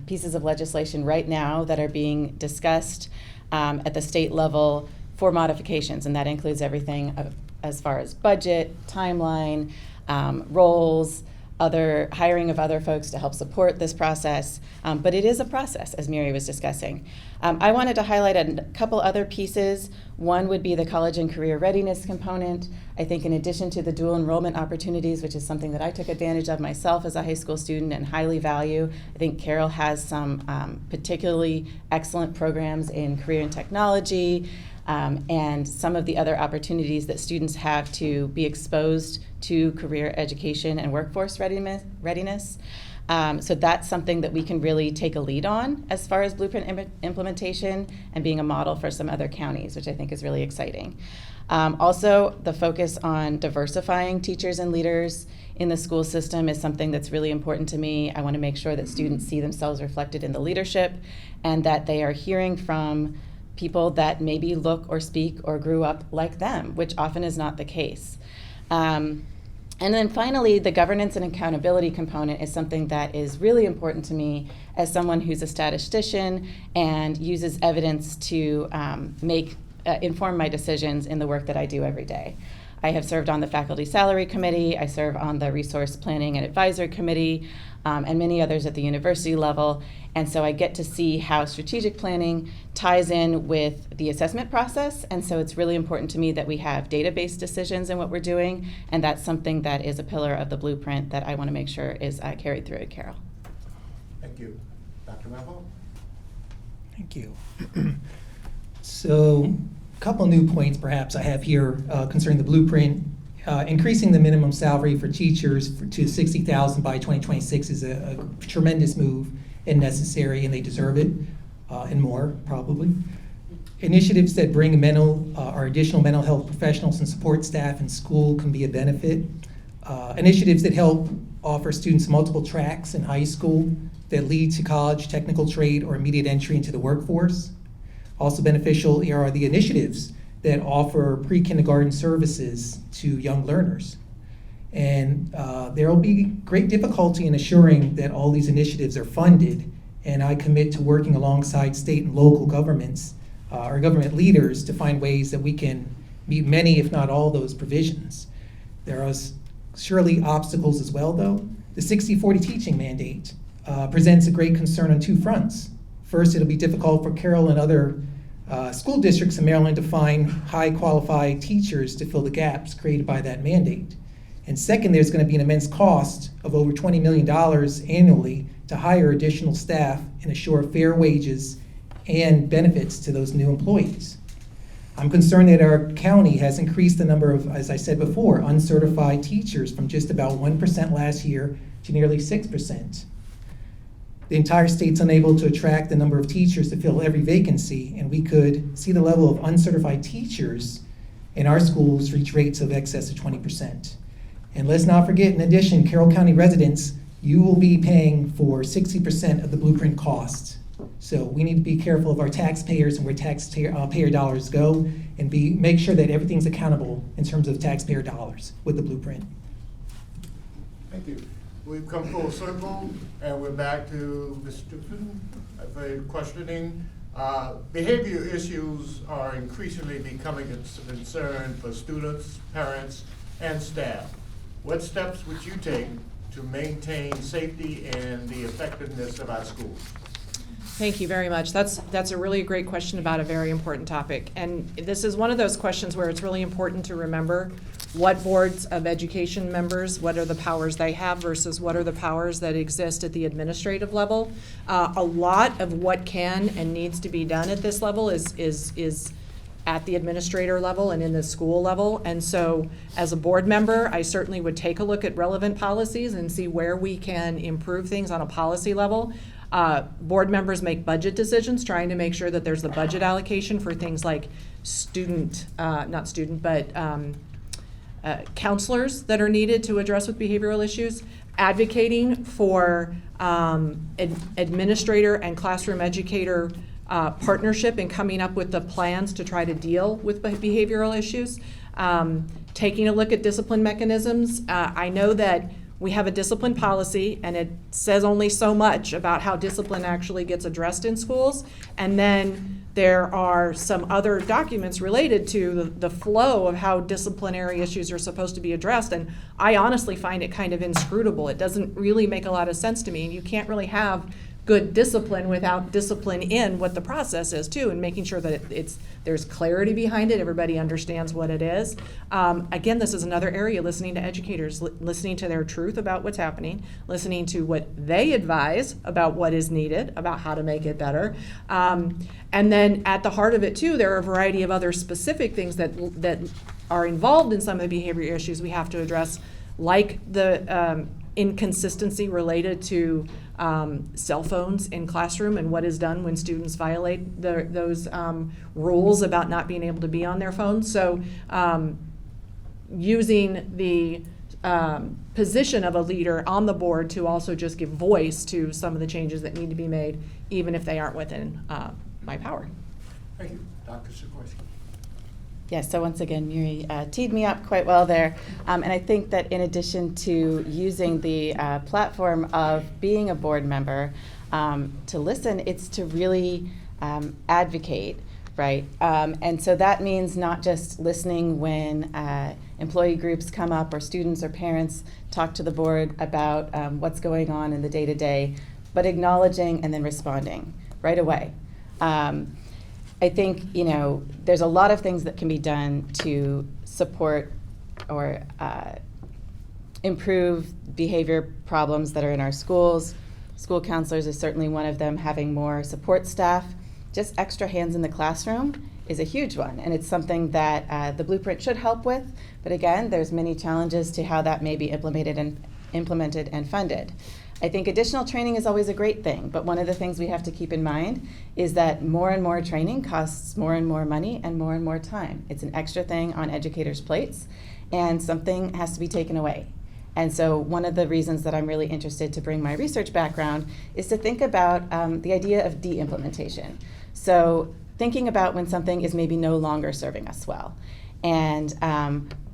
pieces of legislation right now that are being discussed at the state level for modifications, and that includes everything as far as budget, timeline, roles, other hiring of other folks to help support this process, but it is a process, as Miri was discussing. I wanted to highlight a couple other pieces. One would be the college and career readiness component. I think in addition to the dual enrollment opportunities, which is something that I took advantage of myself as a high school student and highly value, I think Carroll has some particularly excellent programs in career and technology, and some of the other opportunities that students have to be exposed to career education and workforce readiness. So that's something that we can really take a lead on as far as blueprint implementation and being a model for some other counties, which I think is really exciting. Also, the focus on diversifying teachers and leaders in the school system is something that's really important to me. I want to make sure that students see themselves reflected in the leadership and that they are hearing from people that maybe look or speak or grew up like them, which often is not the case. And then finally, the governance and accountability component is something that is really important to me as someone who's a statistician and uses evidence to inform my decisions in the work that I do every day. I have served on the faculty salary committee, I serve on the resource planning and advisory committee, and many others at the university level. And so I get to see how strategic planning ties in with the assessment process. And so it's really important to me that we have database decisions in what we're doing. And that's something that is a pillar of the blueprint that I want to make sure is carried through at Carroll. Thank you. Dr. Malvo? Thank you. So a couple new points perhaps I have here concerning the blueprint. Increasing the minimum salary for teachers to $60,000 by 2026 is a tremendous move and necessary, and they deserve it, and more, probably. Initiatives that bring or additional mental health professionals and support staff in school can be a benefit. Initiatives that help offer students multiple tracks in high school that lead to college, technical trade, or immediate entry into the workforce. Also beneficial are the initiatives that offer pre-kindergarten services to young learners. And there will be great difficulty in assuring that all these initiatives are funded, and I commit to working alongside state and local governments, our government leaders, to find ways that we can meet many, if not all, those provisions. There are surely obstacles as well, though. The 60-40 teaching mandate presents a great concern on two fronts. First, it'll be difficult for Carroll and other school districts in Maryland to find high qualified teachers to fill the gaps created by that mandate. And second, there's going to be an immense cost of over $20 million annually to hire additional staff and assure fair wages and benefits to those new employees. I'm concerned that our county has increased the number of, as I said before, uncertified teachers from just about 1% last year to nearly 6%. The entire state's unable to attract the number of teachers to fill every vacancy, and we could see the level of uncertified teachers in our schools reach rates of excess of 20%. And let's not forget, in addition, Carroll County residents, you will be paying for 60% of the blueprint cost. So we need to be careful of our taxpayers and where taxpayer dollars go, and make sure that everything's accountable in terms of taxpayer dollars with the blueprint. Thank you. We've come full circle, and we're back to Mr. for questioning. Behavior issues are increasingly becoming a concern for students, parents, and staff. What steps would you take to maintain safety and the effectiveness of our schools? Thank you very much. That's a really great question about a very important topic. And this is one of those questions where it's really important to remember what boards of education members, what are the powers they have versus what are the powers that exist at the administrative level. A lot of what can and needs to be done at this level is at the administrator level and in the school level. And so as a board member, I certainly would take a look at relevant policies and see where we can improve things on a policy level. Board members make budget decisions, trying to make sure that there's the budget allocation for things like counselors that are needed to address with behavioral issues, advocating for administrator and classroom educator partnership in coming up with the plans to try to deal with behavioral issues, taking a look at discipline mechanisms. I know that we have a discipline policy, and it says only so much about how discipline actually gets addressed in schools. And then there are some other documents related to the flow of how disciplinary issues are supposed to be addressed. And I honestly find it kind of inscrutable. It doesn't really make a lot of sense to me. And you can't really have good discipline without discipline in what the process is too, and making sure that there's clarity behind it, everybody understands what it is. Again, this is another area, listening to educators, listening to their truth about what's happening, listening to what they advise about what is needed, about how to make it better. And then at the heart of it too, there are a variety of other specific things that are involved in some of the behavior issues we have to address, like the inconsistency related to cell phones in classroom and what is done when students violate those rules about not being able to be on their phones. So using the position of a leader on the board to also just give voice to some of the changes that need to be made, even if they aren't within my power. Thank you. Dr. Sikorsky. Yes, so once again, Miri teed me up quite well there. And I think that in addition to using the platform of being a board member to listen, it's to really advocate, right? And so that means not just listening when employee groups come up or students or parents talk to the board about what's going on in the day-to-day, but acknowledging and then responding right away. I think, there's a lot of things that can be done to support or improve behavior problems that are in our schools. School counselors is certainly one of them, having more support staff. Just extra hands in the classroom is a huge one, and it's something that the blueprint should help with. But again, there's many challenges to how that may be implemented and funded. I think additional training is always a great thing, but one of the things we have to keep in mind is that more and more training costs more and more money and more time. It's an extra thing on educators' plates, and something has to be taken away. And so one of the reasons that I'm really interested to bring my research background is to think about the idea of de-implementation. So thinking about when something is maybe no longer serving us well, and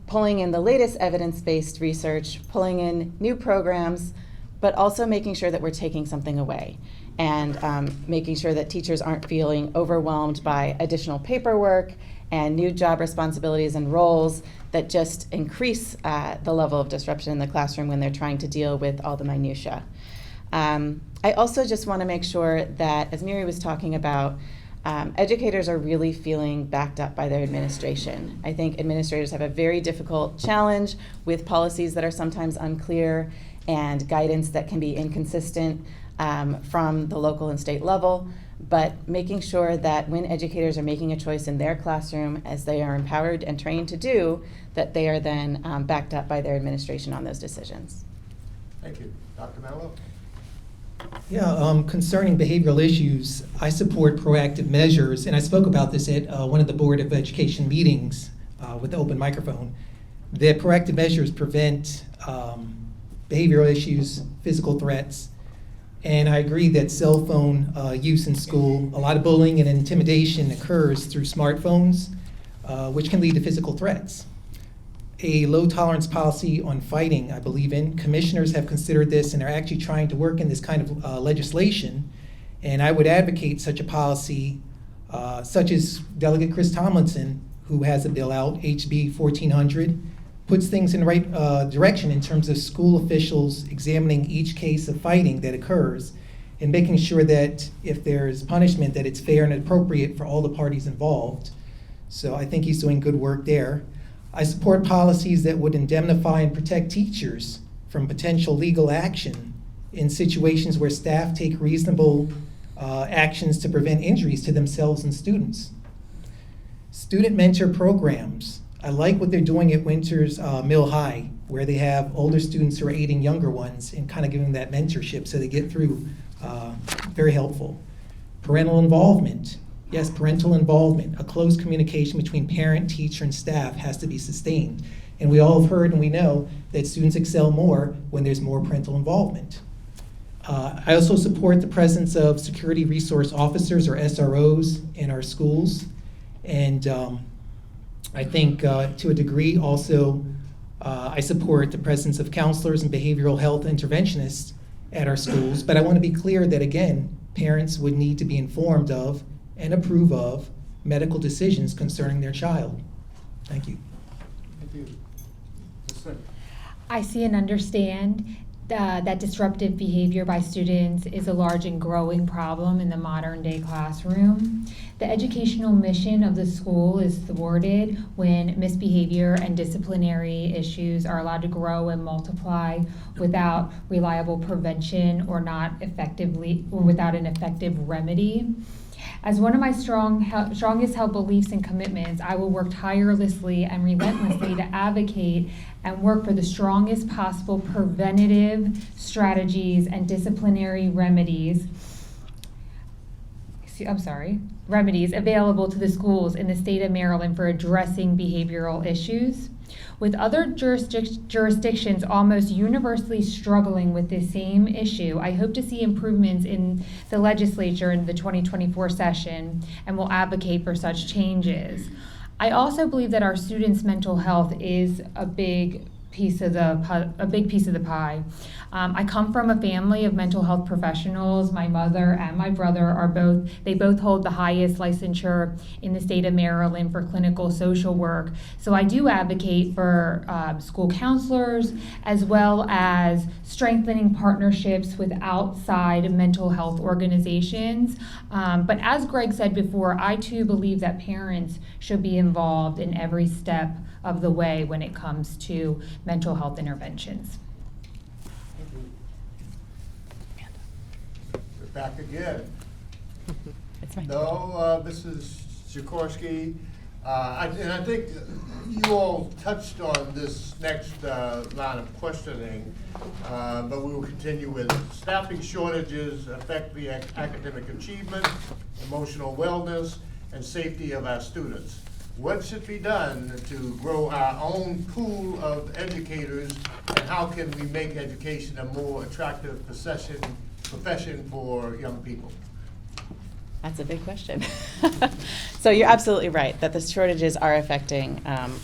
pulling in the latest evidence-based research, pulling in new programs, but also making sure that we're taking something away, and making sure that teachers aren't feeling overwhelmed by additional paperwork and new job responsibilities and roles that just increase the level of disruption in the classroom when they're trying to deal with all the minutia. I also just want to make sure that, as Miri was talking about, educators are really feeling backed up by their administration. I think administrators have a very difficult challenge with policies that are sometimes unclear and guidance that can be inconsistent from the local and state level. but making sure that when educators are making a choice in their classroom, as they are empowered and trained to do, that they are then backed up by their administration on those decisions. Thank you. Dr. Mello? Yeah, concerning behavioral issues, I support proactive measures, and I spoke about this at one of the Board of Education meetings with the open microphone, that proactive measures prevent behavioral issues, physical threats, and I agree that cell phone use in school, a lot of bullying and intimidation occurs through smartphones, which can lead to physical threats. A low tolerance policy on fighting, I believe in. Commissioners have considered this and are actually trying to work in this kind of legislation. And I would advocate such a policy, such as Delegate Chris Tomlinson, who has a bill out, HB 1400, puts things in the right direction in terms of school officials examining each case of fighting that occurs and making sure that if there's punishment, that it's fair and appropriate for all the parties involved. So I think he's doing good work there. I support policies that would indemnify and protect teachers from potential legal action in situations where staff take reasonable actions to prevent injuries to themselves and students. Student mentor programs. I like what they're doing at Winters Mill High, where they have older students who are aiding younger ones and kind of giving that mentorship so they get through. Very helpful. Parental involvement. Yes, parental involvement. A close communication between parent, teacher, and staff has to be sustained. And we all have heard and we know that students excel more when there's more parental involvement. I also support the presence of security resource officers, or SROs, in our schools. And I think to a degree also I support the presence of counselors and behavioral health interventionists at our schools. But I want to be clear that, again, parents would need to be informed of and approve of medical decisions concerning their child. Thank you. Thank you. Ms. Simmons? I see and understand that disruptive behavior by students is a large and growing problem in the modern day classroom. The educational mission of the school is thwarted when misbehavior and disciplinary issues are allowed to grow and multiply without reliable prevention or without an effective remedy. As one of my strongest held beliefs and commitments, I will work tirelessly and relentlessly to advocate and work for the strongest possible preventative strategies and disciplinary remedies available to the schools in the state of Maryland for addressing behavioral issues. With other jurisdictions almost universally struggling with this same issue, I hope to see improvements in the legislature in the 2024 session and will advocate for such changes. I also believe that our students' mental health is a big piece of the pie. I come from a family of mental health professionals. My mother and my brother both hold the highest licensure in the state of Maryland for clinical social work. So I do advocate for school counselors, as well as strengthening partnerships with outside mental health organizations. But as Greg said before, I too believe that parents should be involved in every step of the way when it comes to mental health interventions. We're back again. It's fine. No, Mrs. Sikorsky, and I think you all touched on this next line of questioning, but we will continue with staffing shortages affect the academic achievement, emotional wellness, and safety of our students. What should be done to grow our own pool of educators, and how can we make education a more attractive profession for young people? That's a big question. So you're absolutely right that the shortages are affecting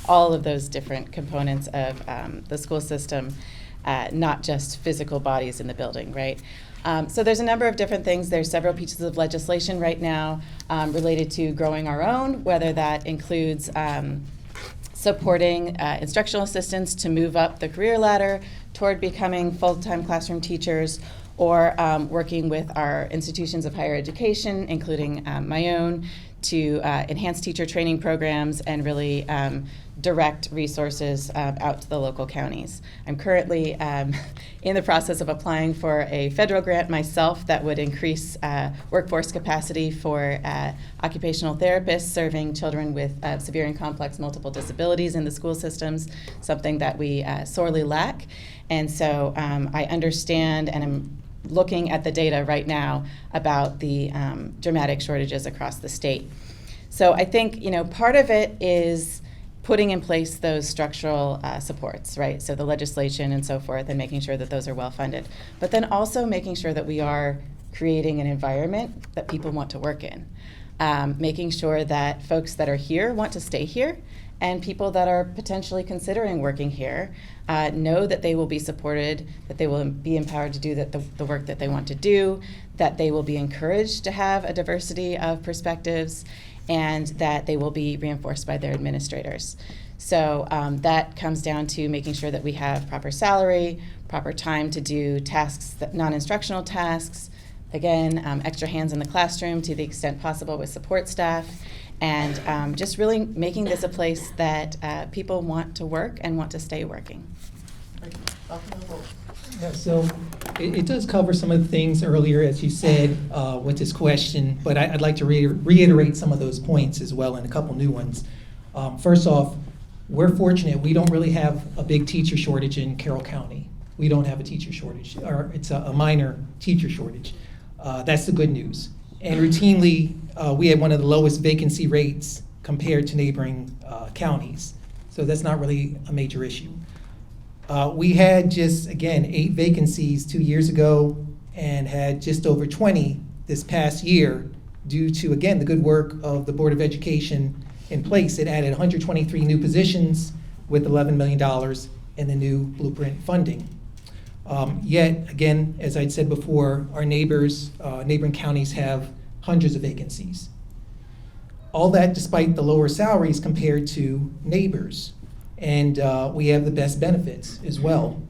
all of those different components of the school system, not just physical bodies in the building, right? So there's a number of different things. There's several pieces of legislation right now related to growing our own, whether that includes supporting instructional assistants to move up the career ladder toward becoming full-time classroom teachers, or working with our institutions of higher education, including my own, to enhance teacher training programs and really direct resources out to the local counties. I'm currently in the process of applying for a federal grant myself that would increase workforce capacity for occupational therapists serving children with severe and complex multiple disabilities in the school systems, something that we sorely lack. And so I understand and am looking at the data right now about the dramatic shortages across the state. So I think, part of it is putting in place those structural supports, right? So the legislation and so forth, and making sure that those are well funded. But then also making sure that we are creating an environment that people want to work in. Making sure that folks that are here want to stay here, and people that are potentially considering working here know that they will be supported, that they will be empowered to do the work that they want to do, that they will be encouraged to have a diversity of perspectives, and that they will be reinforced by their administrators. So that comes down to making sure that we have proper salary, proper time to do tasks, non-instructional tasks, again, extra hands in the classroom to the extent possible with support staff, and just really making this a place that people want to work and want to stay working. Yeah, so it does cover some of the things earlier, as you said, with this question, but I'd like to reiterate some of those points as well and a couple new ones. First off, we're fortunate. We don't really have a big teacher shortage in Carroll County. We don't have a teacher shortage, or it's a minor teacher shortage. That's the good news. And routinely, we have one of the lowest vacancy rates compared to neighboring counties. So that's not really a major issue. We had just, again, 8 vacancies 2 years ago and had just over 20 this past year due to, again, the good work of the Board of Education in place. It added 123 new positions with $11 million in the new blueprint funding. Yet, again, as I'd said before, our neighboring counties have hundreds of vacancies. All that despite the lower salaries compared to neighbors. And we have the best benefits as well.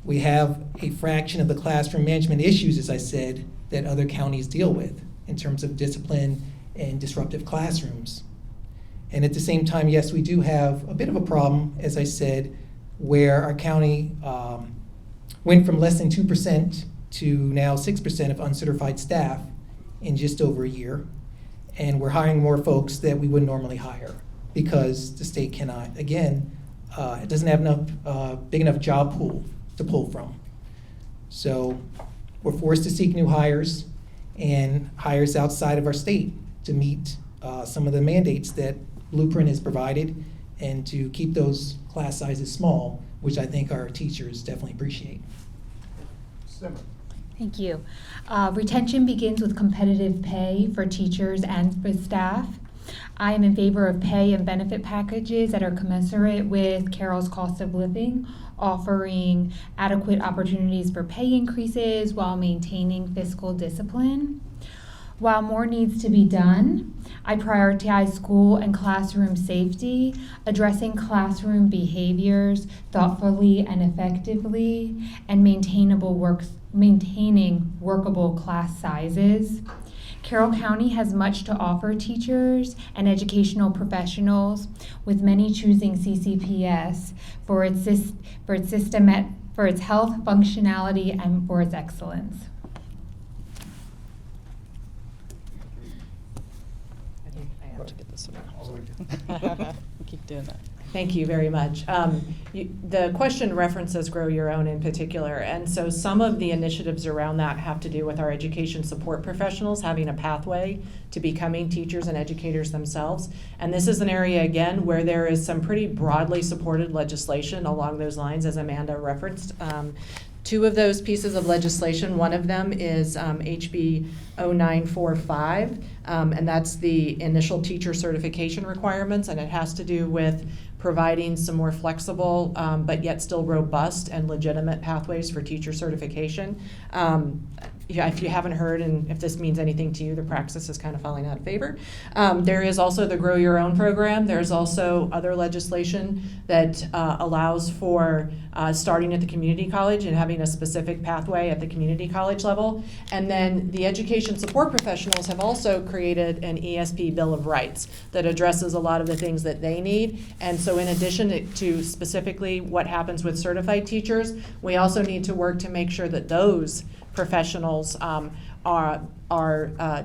We have a fraction of the classroom management issues, as I said, that other counties deal with in terms of discipline and disruptive classrooms. And at the same time, yes, we do have a bit of a problem, as I said, where our county went from less than 2% to now 6% of uncertified staff in just over a year. And we're hiring more folks that we would normally hire because the state cannot, again, it doesn't have enough big enough job pool to pull from. So we're forced to seek new hires and hires outside of our state to meet some of the mandates that Blueprint has provided and to keep those class sizes small, which I think our teachers definitely appreciate. Simmer. Thank you. Retention begins with competitive pay for teachers and for staff. I am in favor of pay and benefit packages that are commensurate with Carroll's cost of living, offering adequate opportunities for pay increases while maintaining fiscal discipline. While more needs to be done, I prioritize school and classroom safety, addressing classroom behaviors thoughtfully and effectively, and maintaining workable class sizes. Carroll County has much to offer teachers and educational professionals, with many choosing CCPS for its health, functionality, and for its excellence. I have to get this one. Keep doing that. Thank you very much. The question references Grow Your Own in particular, and so some of the initiatives around that have to do with our education support professionals having a pathway to becoming teachers and educators themselves. And this is an area, again, where there is some pretty broadly supported legislation along those lines, as Amanda referenced. 2 of those pieces of legislation, one of them is HB 0945, and that's the initial teacher certification requirements, and it has to do with providing some more flexible but yet still robust and legitimate pathways for teacher certification. if you haven't heard, and if this means anything to you, the praxis is kind of falling out of favor. There is also the Grow Your Own program. There's also other legislation that allows for starting at the community college and having a specific pathway at the community college level. And then the education support professionals have also created an ESP Bill of Rights that addresses a lot of the things that they need. And so in addition to specifically what happens with certified teachers, we also need to work to make sure that those professionals are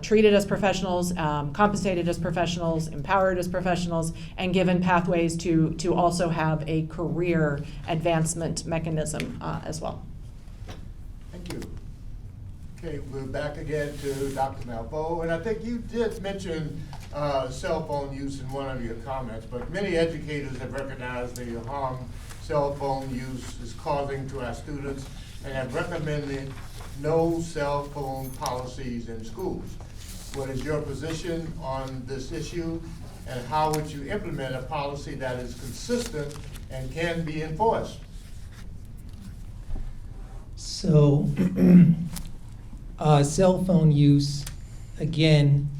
treated as professionals, compensated as professionals, empowered as professionals, and given pathways to also have a career advancement mechanism as well. Thank you. Okay, we're back again to Dr. Malveaux, and I think you did mention cell phone use in one of your comments, but many educators have recognized the harm cell phone use is causing to our students and have recommended no cell phone policies in schools. What is your position on this issue, and how would you implement a policy that is consistent and can be enforced? So, cell phone use, again,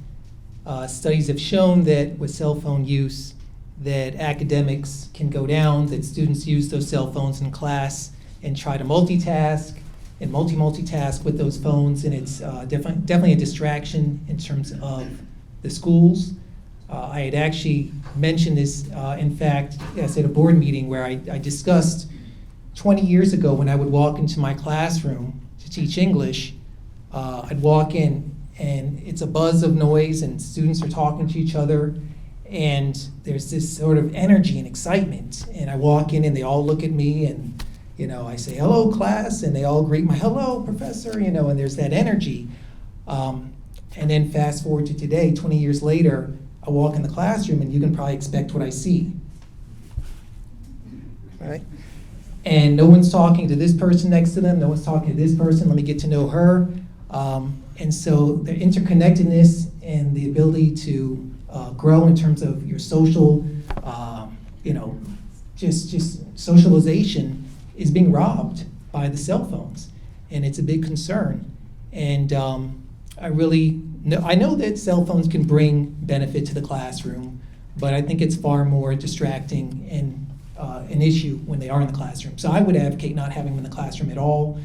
studies have shown that with cell phone use, that academics can go down, that students use those cell phones in class and try to multitask and multitask with those phones, and it's definitely a distraction in terms of the schools. I had actually mentioned this, in fact, yes, at a board meeting where I discussed 20 years ago when I would walk into my classroom to teach English. I'd walk in and it's a buzz of noise and students are talking to each other, and there's this sort of energy and excitement, and I walk in and they all look at me, and I say, hello, class, and they all greet my, hello, professor, and there's that energy. And then fast forward to today, 20 years later, I walk in the classroom and you can probably expect what I see. Right? And no one's talking to this person next to them, no one's talking to this person, let me get to know her. And so the interconnectedness and the ability to grow in terms of your social, just socialization is being robbed by the cell phones, and it's a big concern. And I know that cell phones can bring benefit to the classroom, but I think it's far more distracting and an issue when they are in the classroom. So I would advocate not having them in the classroom at all.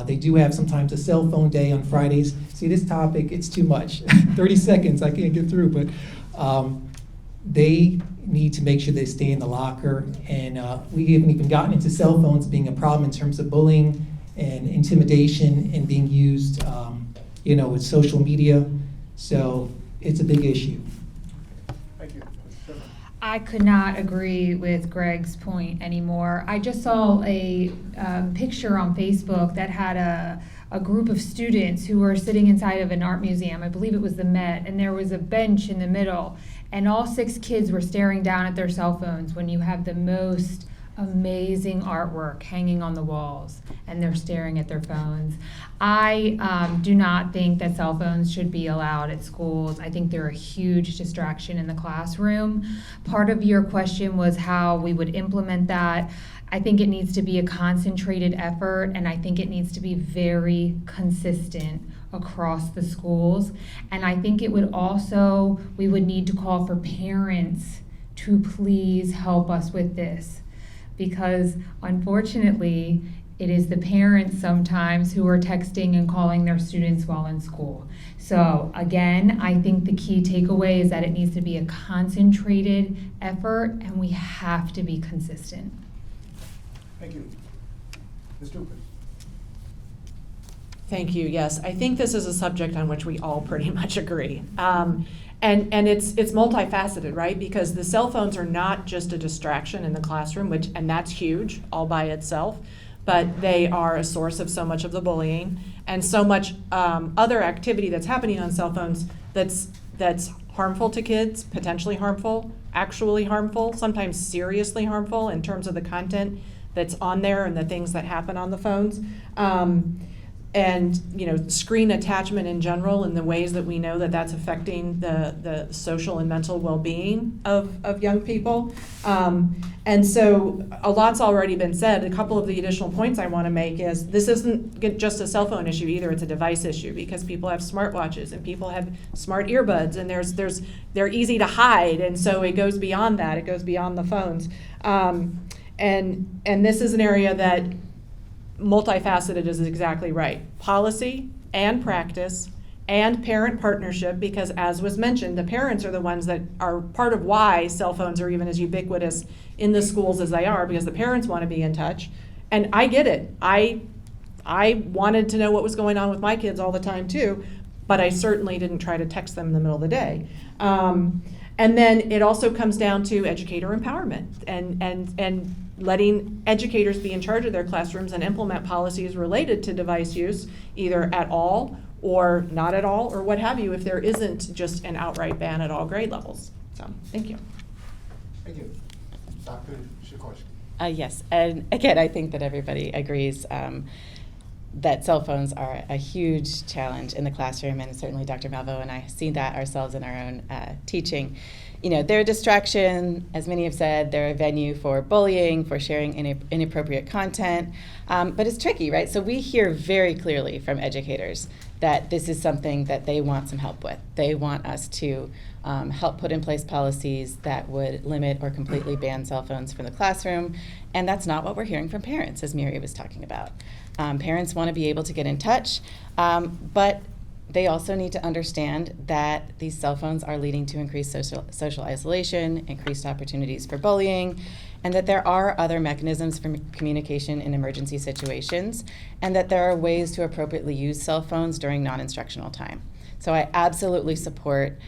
They do have sometimes a cell phone day on Fridays. See, this topic, it's too much. 30 seconds, I can't get through, but they need to make sure they stay in the locker. And we haven't even gotten into cell phones being a problem in terms of bullying and intimidation and being used, with social media. So it's a big issue. Thank you. I could not agree with Greg's point anymore. I just saw a picture on Facebook that had a group of students who were sitting inside of an art museum. I believe it was the Met, and there was a bench in the middle, and all 6 kids were staring down at their cell phones when you have the most amazing artwork hanging on the walls, and they're staring at their phones. I do not think that cell phones should be allowed at schools. I think they're a huge distraction in the classroom. Part of your question was how we would implement that. I think it needs to be a concentrated effort, and I think it needs to be very consistent across the schools. And I think it would also, we would need to call for parents to please help us with this, because unfortunately, it is the parents sometimes who are texting and calling their students while in school. So again, I think the key takeaway is that it needs to be a concentrated effort, and we have to be consistent. Thank you. Ms. Dukas. Thank you. Yes, I think this is a subject on which we all pretty much agree. And it's multifaceted, right? Because the cell phones are not just a distraction in the classroom, and that's huge all by itself, but they are a source of so much of the bullying and so much other activity that's happening on cell phones that's harmful to kids, potentially harmful, actually harmful, sometimes seriously harmful in terms of the content that's on there and the things that happen on the phones. screen attachment in general and the ways that we know that that's affecting the social and mental well-being of young people. And so a lot's already been said. A couple of the additional points I want to make is this isn't just a cell phone issue either, it's a device issue because people have smartwatches and people have smart earbuds and they're easy to hide, and so it goes beyond that, it goes beyond the phones. And this is an area that multifaceted is exactly right. Policy and practice and parent partnership, because as was mentioned, the parents are the ones that are part of why cell phones are even as ubiquitous in the schools as they are, because the parents want to be in touch. And I get it. I wanted to know what was going on with my kids all the time too, but I certainly didn't try to text them in the middle of the day. And then it also comes down to educator empowerment and letting educators be in charge of their classrooms and implement policies related to device use, either at all or not at all, or what have you, if there isn't just an outright ban at all grade levels. So, thank you. Thank you. Dr. Sikorsky. Yes, and again, I think that everybody agrees that cell phones are a huge challenge in the classroom, and certainly Dr. Malveaux and I have seen that ourselves in our own teaching. They're a distraction, as many have said, they're a venue for bullying, for sharing inappropriate content, but it's tricky, right? So we hear very clearly from educators that this is something that they want some help with. They want us to help put in place policies that would limit or completely ban cell phones from the classroom, and that's not what we're hearing from parents, as Miri was talking about. Parents want to be able to get in touch, but they also need to understand that these cell phones are leading to increased social isolation, increased opportunities for bullying, and that there are other mechanisms for communication in emergency situations, and that there are ways to appropriately use cell phones during non-instructional time. So I absolutely support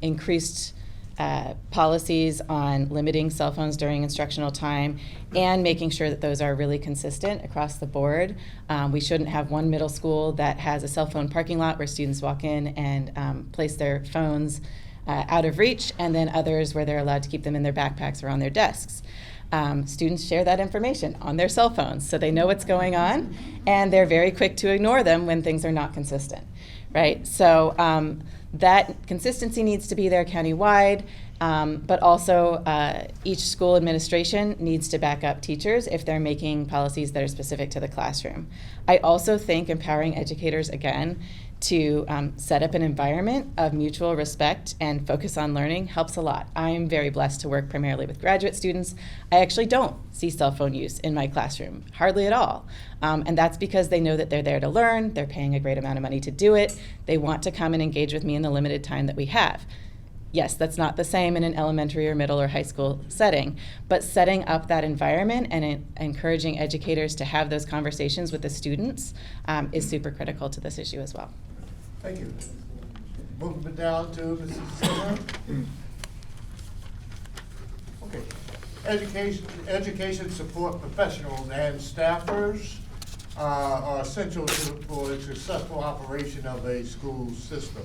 increased policies on limiting cell phones during instructional time and making sure that those are really consistent across the board. We shouldn't have one middle school that has a cell phone parking lot where students walk in and place their phones out of reach, and then others where they're allowed to keep them in their backpacks or on their desks. Students share that information on their cell phones, so they know what's going on, and they're very quick to ignore them when things are not consistent, right? So that consistency needs to be there countywide, but also each school administration needs to back up teachers if they're making policies that are specific to the classroom. I also think empowering educators, again, to set up an environment of mutual respect and focus on learning helps a lot. I'm very blessed to work primarily with graduate students. I actually don't see cell phone use in my classroom, hardly at all. And that's because they know that they're there to learn, they're paying a great amount of money to do it, they want to come and engage with me in the limited time that we have. Yes, that's not the same in an elementary or middle or high school setting, but setting up that environment and encouraging educators to have those conversations with the students is super critical to this issue as well. Thank you. Moving it down to Mrs. Zimmer. Okay. Education support professionals and staffers are essential for the successful operation of a school system.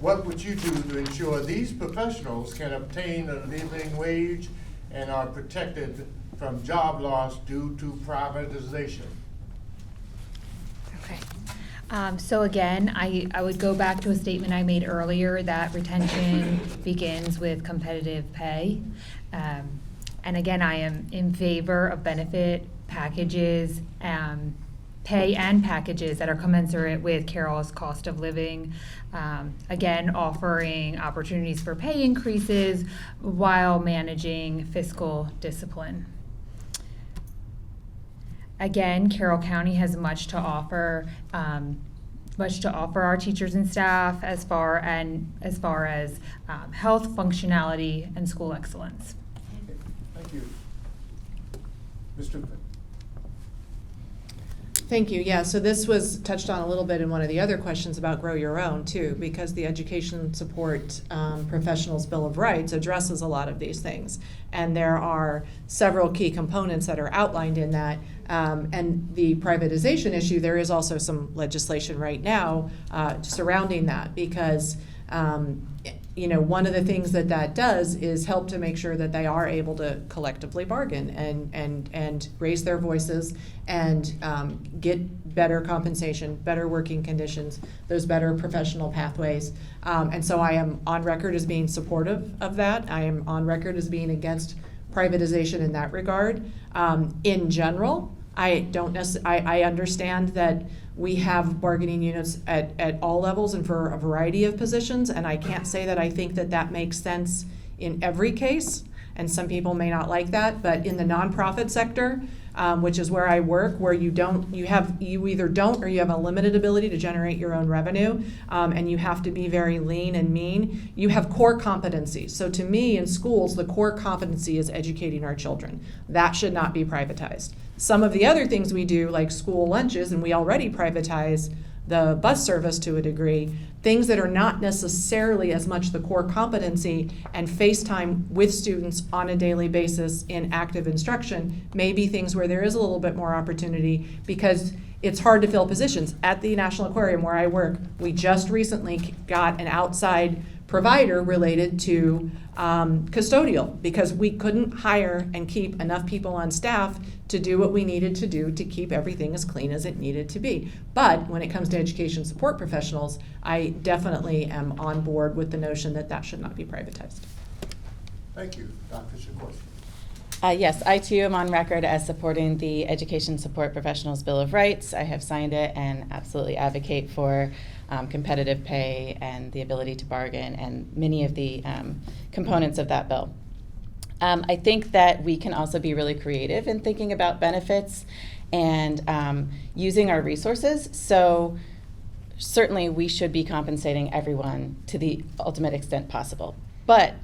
What would you do to ensure these professionals can obtain a living wage and are protected from job loss due to privatization? Okay. So again, I would go back to a statement I made earlier that retention begins with competitive pay. And again, I am in favor of benefit packages, pay and packages that are commensurate with Carroll's cost of living. Again, offering opportunities for pay increases while managing fiscal discipline. Again, Carroll County has much to offer our teachers and staff as far as health, functionality, and school excellence. Okay. Thank you. Mr. Thank you. Yeah, so this was touched on a little bit in one of the other questions about Grow Your Own too, because the Education Support Professionals Bill of Rights addresses a lot of these things. And there are several key components that are outlined in that. And the privatization issue, there is also some legislation right now surrounding that because one of the things that does is help to make sure that they are able to collectively bargain and raise their voices and get better compensation, better working conditions, those better professional pathways. And so I am on record as being supportive of that. I am on record as being against privatization in that regard. In general, I understand that we have bargaining units at all levels and for a variety of positions, and I can't say that I think that makes sense in every case, and some people may not like that, but in the nonprofit sector, which is where I work, where you either don't or you have a limited ability to generate your own revenue, and you have to be very lean and mean, you have core competencies. So to me, in schools, the core competency is educating our children. That should not be privatized. Some of the other things we do, like school lunches, and we already privatize the bus service to a degree, things that are not necessarily as much the core competency and face time with students on a daily basis in active instruction may be things where there is a little bit more opportunity because it's hard to fill positions. At the National Aquarium where I work, we just recently got an outside provider related to custodial because we couldn't hire and keep enough people on staff to do what we needed to do to keep everything as clean as it needed to be. But when it comes to education support professionals, I definitely am on board with the notion that should not be privatized. Thank you. Dr. Sikorsky. Yes, I too am on record as supporting the Education Support Professionals Bill of Rights. I have signed it and absolutely advocate for competitive pay and the ability to bargain and many of the components of that bill. I think that we can also be really creative in thinking about benefits and using our resources. So certainly we should be compensating everyone to the ultimate extent possible. But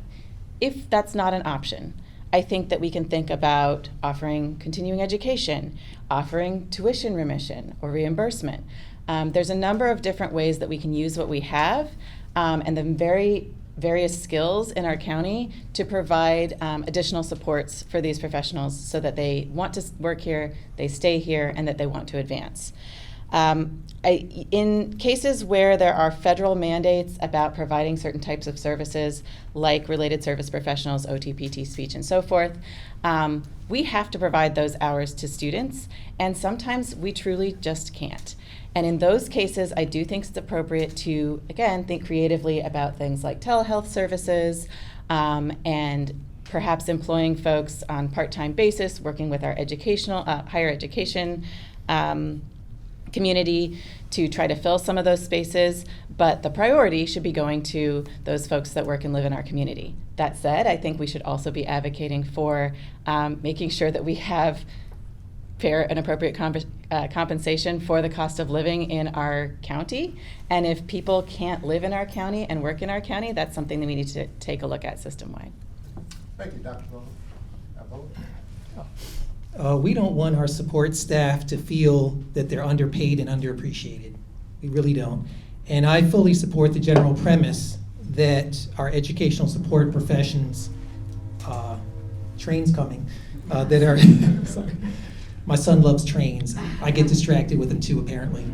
if that's not an option, I think that we can think about offering continuing education, offering tuition remission or reimbursement. There's a number of different ways that we can use what we have and the various skills in our county to provide additional supports for these professionals so that they want to work here, they stay here, and that they want to advance. In cases where there are federal mandates about providing certain types of services, like related service professionals, OT, PT, speech, and so forth, we have to provide those hours to students, and sometimes we truly just can't. And in those cases, I do think it's appropriate to, again, think creatively about things like telehealth services and perhaps employing folks on part-time basis, working with our higher education community to try to fill some of those spaces, but the priority should be going to those folks that work and live in our community. That said, I think we should also be advocating for making sure that we have fair and appropriate compensation for the cost of living in our county. And if people can't live in our county and work in our county, that's something that we need to take a look at system-wide. Thank you, Dr. Bowles. We don't want our support staff to feel that they're underpaid and underappreciated. We really don't. And I fully support the general premise that our educational support professions, trains coming, that are, sorry. My son loves trains. I get distracted with them too, apparently.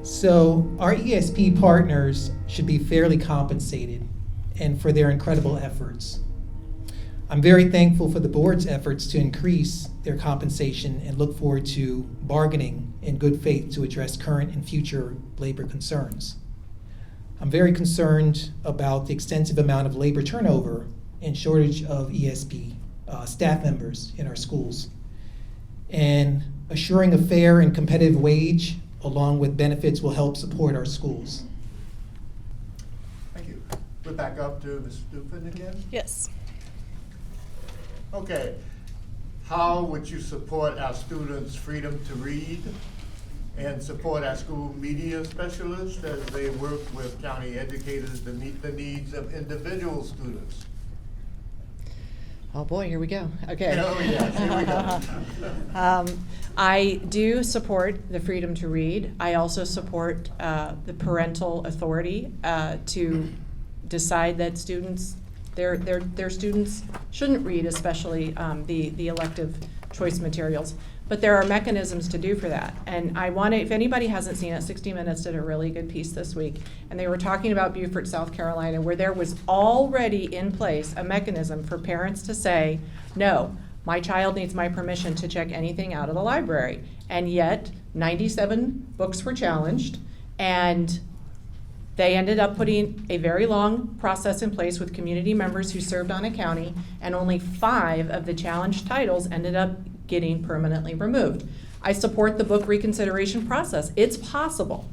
So our ESP partners should be fairly compensated and for their incredible efforts. I'm very thankful for the board's efforts to increase their compensation and look forward to bargaining in good faith to address current and future labor concerns. I'm very concerned about the extensive amount of labor turnover and shortage of ESP staff members in our schools. And assuring a fair and competitive wage along with benefits will help support our schools. Thank you. We're back up to Ms. Stupin again. Yes. Okay. How would you support our students' freedom to read and support our school media specialists as they work with county educators to meet the needs of individual students? Oh boy, here we go. Okay. Oh, yes, here we go. I do support the freedom to read. I also support the parental authority to decide that students, their students shouldn't read, especially the elective choice materials. But there are mechanisms to do for that. And I want to, if anybody hasn't seen it, 60 Minutes did a really good piece this week. And they were talking about Beaufort, South Carolina, where there was already in place a mechanism for parents to say, no, my child needs my permission to check anything out of the library. And yet, 97 books were challenged, and they ended up putting a very long process in place with community members who served on a county, and only 5 of the challenged titles ended up getting permanently removed. I support the book reconsideration process. It's possible.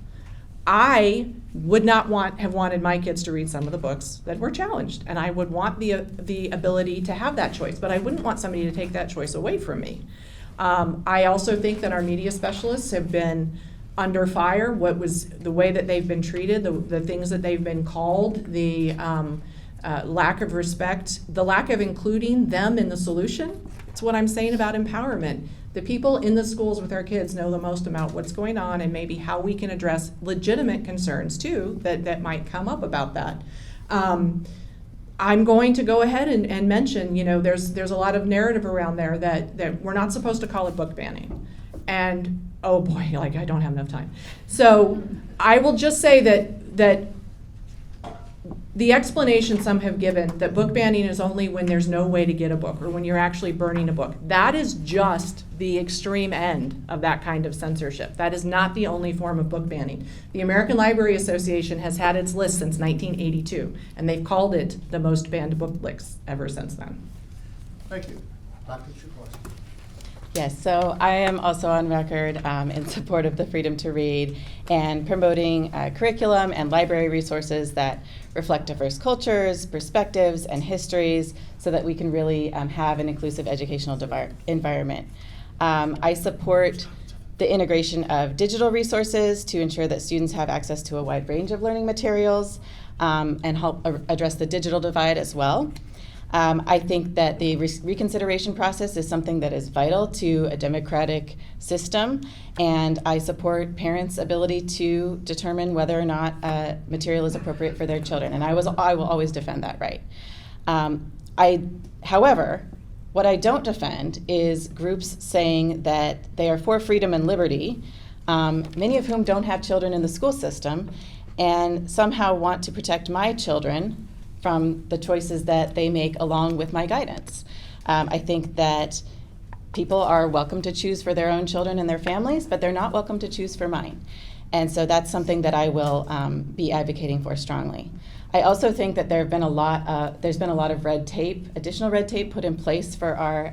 I would not have wanted my kids to read some of the books that were challenged, and I would want the ability to have that choice, but I wouldn't want somebody to take that choice away from me. I also think that our media specialists have been under fire. What was the way that they've been treated, the things that they've been called, the lack of respect, the lack of including them in the solution. It's what I'm saying about empowerment. The people in the schools with our kids know the most about what's going on and maybe how we can address legitimate concerns too that might come up about that. I'm going to go ahead and mention, there's a lot of narrative around there that we're not supposed to call it book banning. And oh boy, I don't have enough time. So I will just say that the explanation some have given that book banning is only when there's no way to get a book or when you're actually burning a book. That is just the extreme end of that kind of censorship. That is not the only form of book banning. The American Library Association has had its list since 1982, and they've called it the most banned book lists ever since then. Thank you. Dr. Chukowski. Yes, so I am also on record in support of the freedom to read and promoting curriculum and library resources that reflect diverse cultures, perspectives, and histories so that we can really have an inclusive educational environment. I support the integration of digital resources to ensure that students have access to a wide range of learning materials and help address the digital divide as well. I think that the reconsideration process is something that is vital to a democratic system, and I support parents' ability to determine whether or not material is appropriate for their children, and I will always defend that right. However, what I don't defend is groups saying that they are for freedom and liberty, many of whom don't have children in the school system, and somehow want to protect my children from the choices that they make along with my guidance. I think that people are welcome to choose for their own children and their families, but they're not welcome to choose for mine. And so that's something that I will be advocating for strongly. I also think that there's been a lot of red tape, additional red tape put in place for our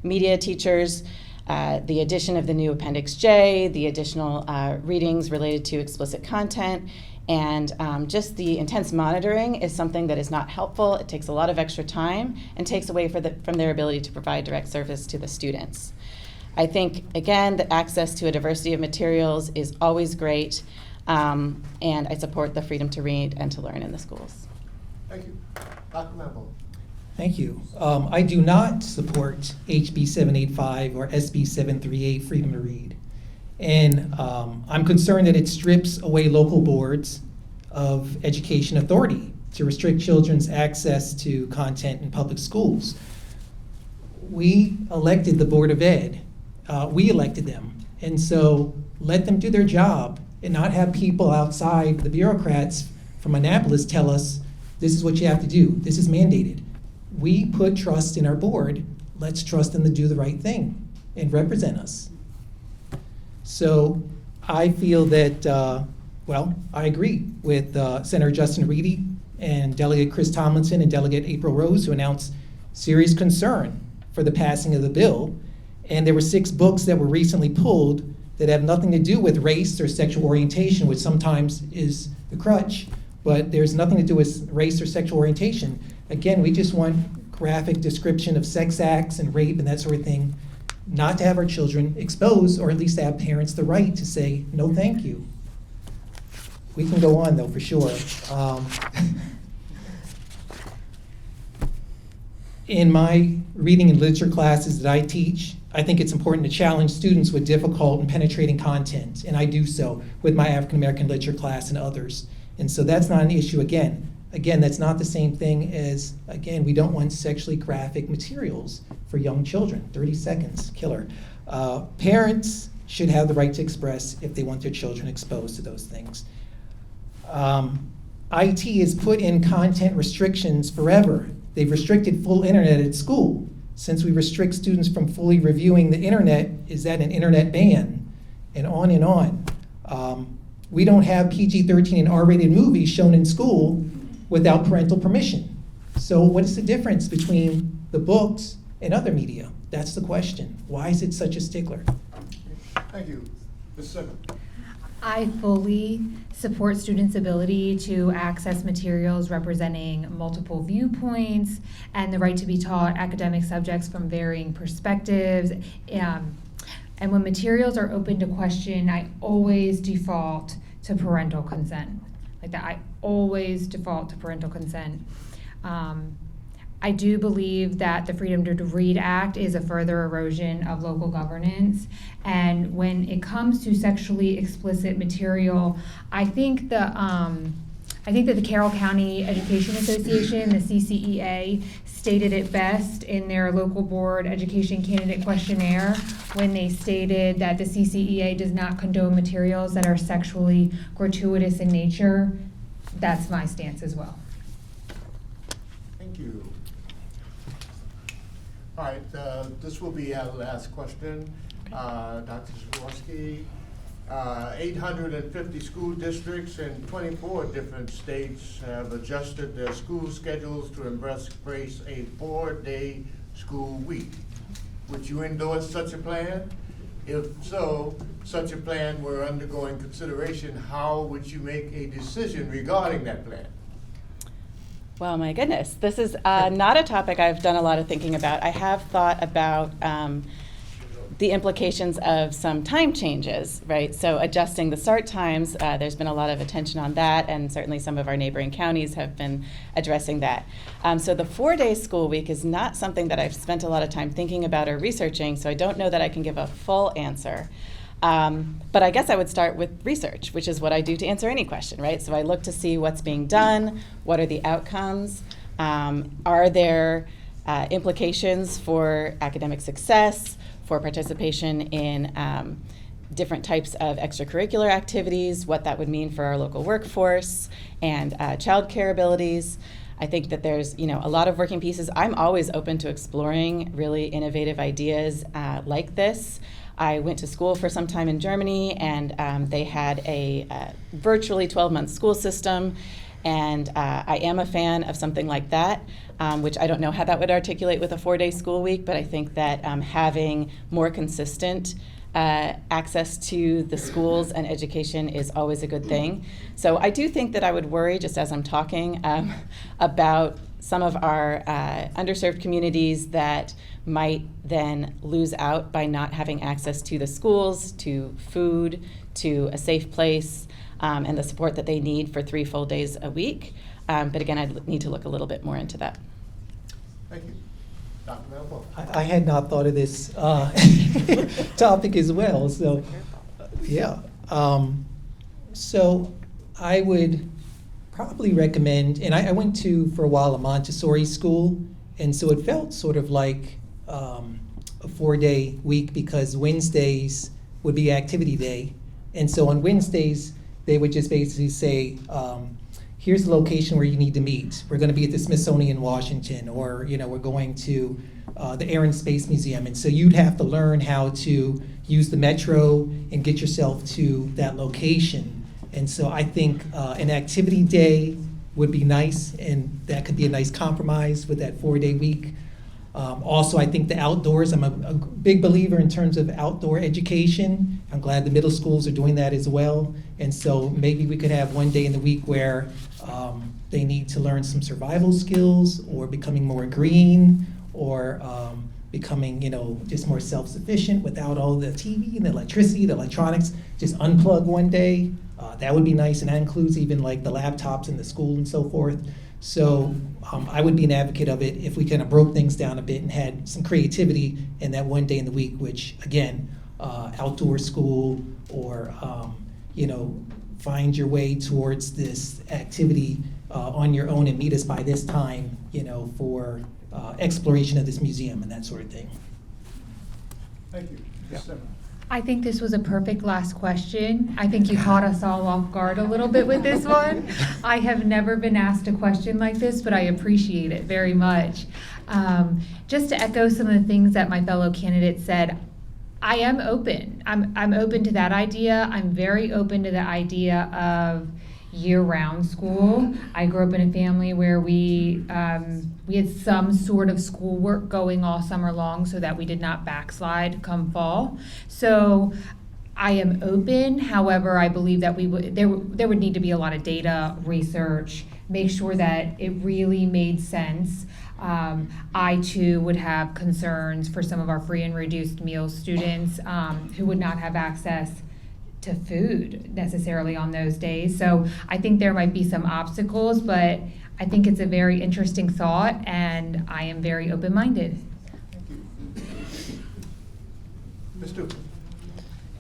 media teachers, the addition of the new Appendix J, the additional readings related to explicit content, and just the intense monitoring is something that is not helpful. It takes a lot of extra time and takes away from their ability to provide direct service to the students. I think, again, that access to a diversity of materials is always great, and I support the freedom to read and to learn in the schools. Thank you. Dr. Mambo. Thank you. I do not support HB 785 or SB 738, freedom to read. And I'm concerned that it strips away local boards of education authority to restrict children's access to content in public schools. We elected the Board of Ed. We elected them. And so let them do their job and not have people outside, the bureaucrats from Annapolis, tell us this is what you have to do. This is mandated. We put trust in our board. Let's trust them to do the right thing and represent us. So I feel that, I agree with Senator Justin Reedy and Delegate Chris Tomlinson and Delegate April Rose, who announced serious concern for the passing of the bill. And there were 6 books that were recently pulled that have nothing to do with race or sexual orientation, which sometimes is the crutch, but there's nothing to do with race or sexual orientation. Again, we just want graphic description of sex acts and rape and that sort of thing, not to have our children exposed, or at least to have parents the right to say, no, thank you. We can go on, though, for sure. In my reading and literature classes that I teach, I think it's important to challenge students with difficult and penetrating content, and I do so with my African American literature class and others. And so that's not an issue again. Again, that's not the same thing as, again, we don't want sexually graphic materials for young children. 30 seconds, killer. Parents should have the right to express if they want their children exposed to those things. IT has put in content restrictions forever. They've restricted full internet at school. Since we restrict students from fully reviewing the internet, is that an internet ban? And on and on. We don't have PG-13 and R-rated movies shown in school without parental permission. So what is the difference between the books and other media? That's the question. Why is it such a stickler? Thank you. Ms. Simmons. I fully support students' ability to access materials representing multiple viewpoints and the right to be taught academic subjects from varying perspectives. And when materials are open to question, I always default to parental consent. Like that, I always default to parental consent. I do believe that the Freedom to Read Act is a further erosion of local governance. And when it comes to sexually explicit material, I think that the Carroll County Education Association, the CCEA, stated it best in their local board education candidate questionnaire when they stated that the CCEA does not condone materials that are sexually gratuitous in nature. That's my stance as well. Thank you. All right, this will be our last question. Dr. Zaworski, 850 school districts in 24 different states have adjusted their school schedules to embrace a 4-day school week. Would you endorse such a plan? If so, such a plan were undergoing consideration, how would you make a decision regarding that plan? Well, my goodness, this is not a topic I've done a lot of thinking about. I have thought about the implications of some time changes, right? So adjusting the start times, there's been a lot of attention on that, and certainly some of our neighboring counties have been addressing that. So the 4-day school week is not something that I've spent a lot of time thinking about or researching, so I don't know that I can give a full answer. But I guess I would start with research, which is what I do to answer any question, right? So I look to see what's being done, what are the outcomes, are there implications for academic success, for participation in different types of extracurricular activities, what that would mean for our local workforce, and childcare abilities. I think that there's a lot of working pieces. I'm always open to exploring really innovative ideas like this. I went to school for some time in Germany, and they had a virtually 12-month school system, and I am a fan of something like that, which I don't know how that would articulate with a 4-day school week, but I think that having more consistent access to the schools and education is always a good thing. So I do think that I would worry, just as I'm talking, about some of our underserved communities that might then lose out by not having access to the schools, to food, to a safe place, and the support that they need for 3 full days a week. But again, I'd need to look a little bit more into that. Thank you. Dr. Melville. I had not thought of this topic as well, so yeah. So I would probably recommend, and I went to, for a while, a Montessori school, and so it felt sort of like a 4-day week because Wednesdays would be activity day. And so on Wednesdays, they would just basically say, here's the location where you need to meet. We're going to be at the Smithsonian, Washington, or we're going to the Air and Space Museum. And so you'd have to learn how to use the metro and get yourself to that location. And so I think an activity day would be nice, and that could be a nice compromise with that 4-day week. Also, I think the outdoors, I'm a big believer in terms of outdoor education. I'm glad the middle schools are doing that as well. And so maybe we could have one day in the week where they need to learn some survival skills, or becoming more green, or becoming, just more self-sufficient without all the TV and the electricity, the electronics. Just unplug one day. That would be nice, and that includes even like the laptops in the school and so forth. So I would be an advocate of it if we kind of broke things down a bit and had some creativity in that one day in the week, which again, outdoor school, or find your way towards this activity on your own and meet us by this time, for exploration of this museum and that sort of thing. Thank you. Ms. Simmons. I think this was a perfect last question. I think you caught us all off guard a little bit with this one. I have never been asked a question like this, but I appreciate it very much. Just to echo some of the things that my fellow candidates said, I am open. I'm open to that idea. I'm very open to the idea of year-round school. I grew up in a family where we had some sort of schoolwork going all summer long so that we did not backslide come fall. So I am open. However, I believe that there would need to be a lot of data research, make sure that it really made sense. I too would have concerns for some of our free and reduced meal students who would not have access to food necessarily on those days. So I think there might be some obstacles, but I think it's a very interesting thought, and I am very open-minded. Ms. Duke.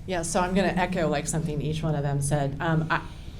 Yeah, so I'm going to echo like something each one of them said.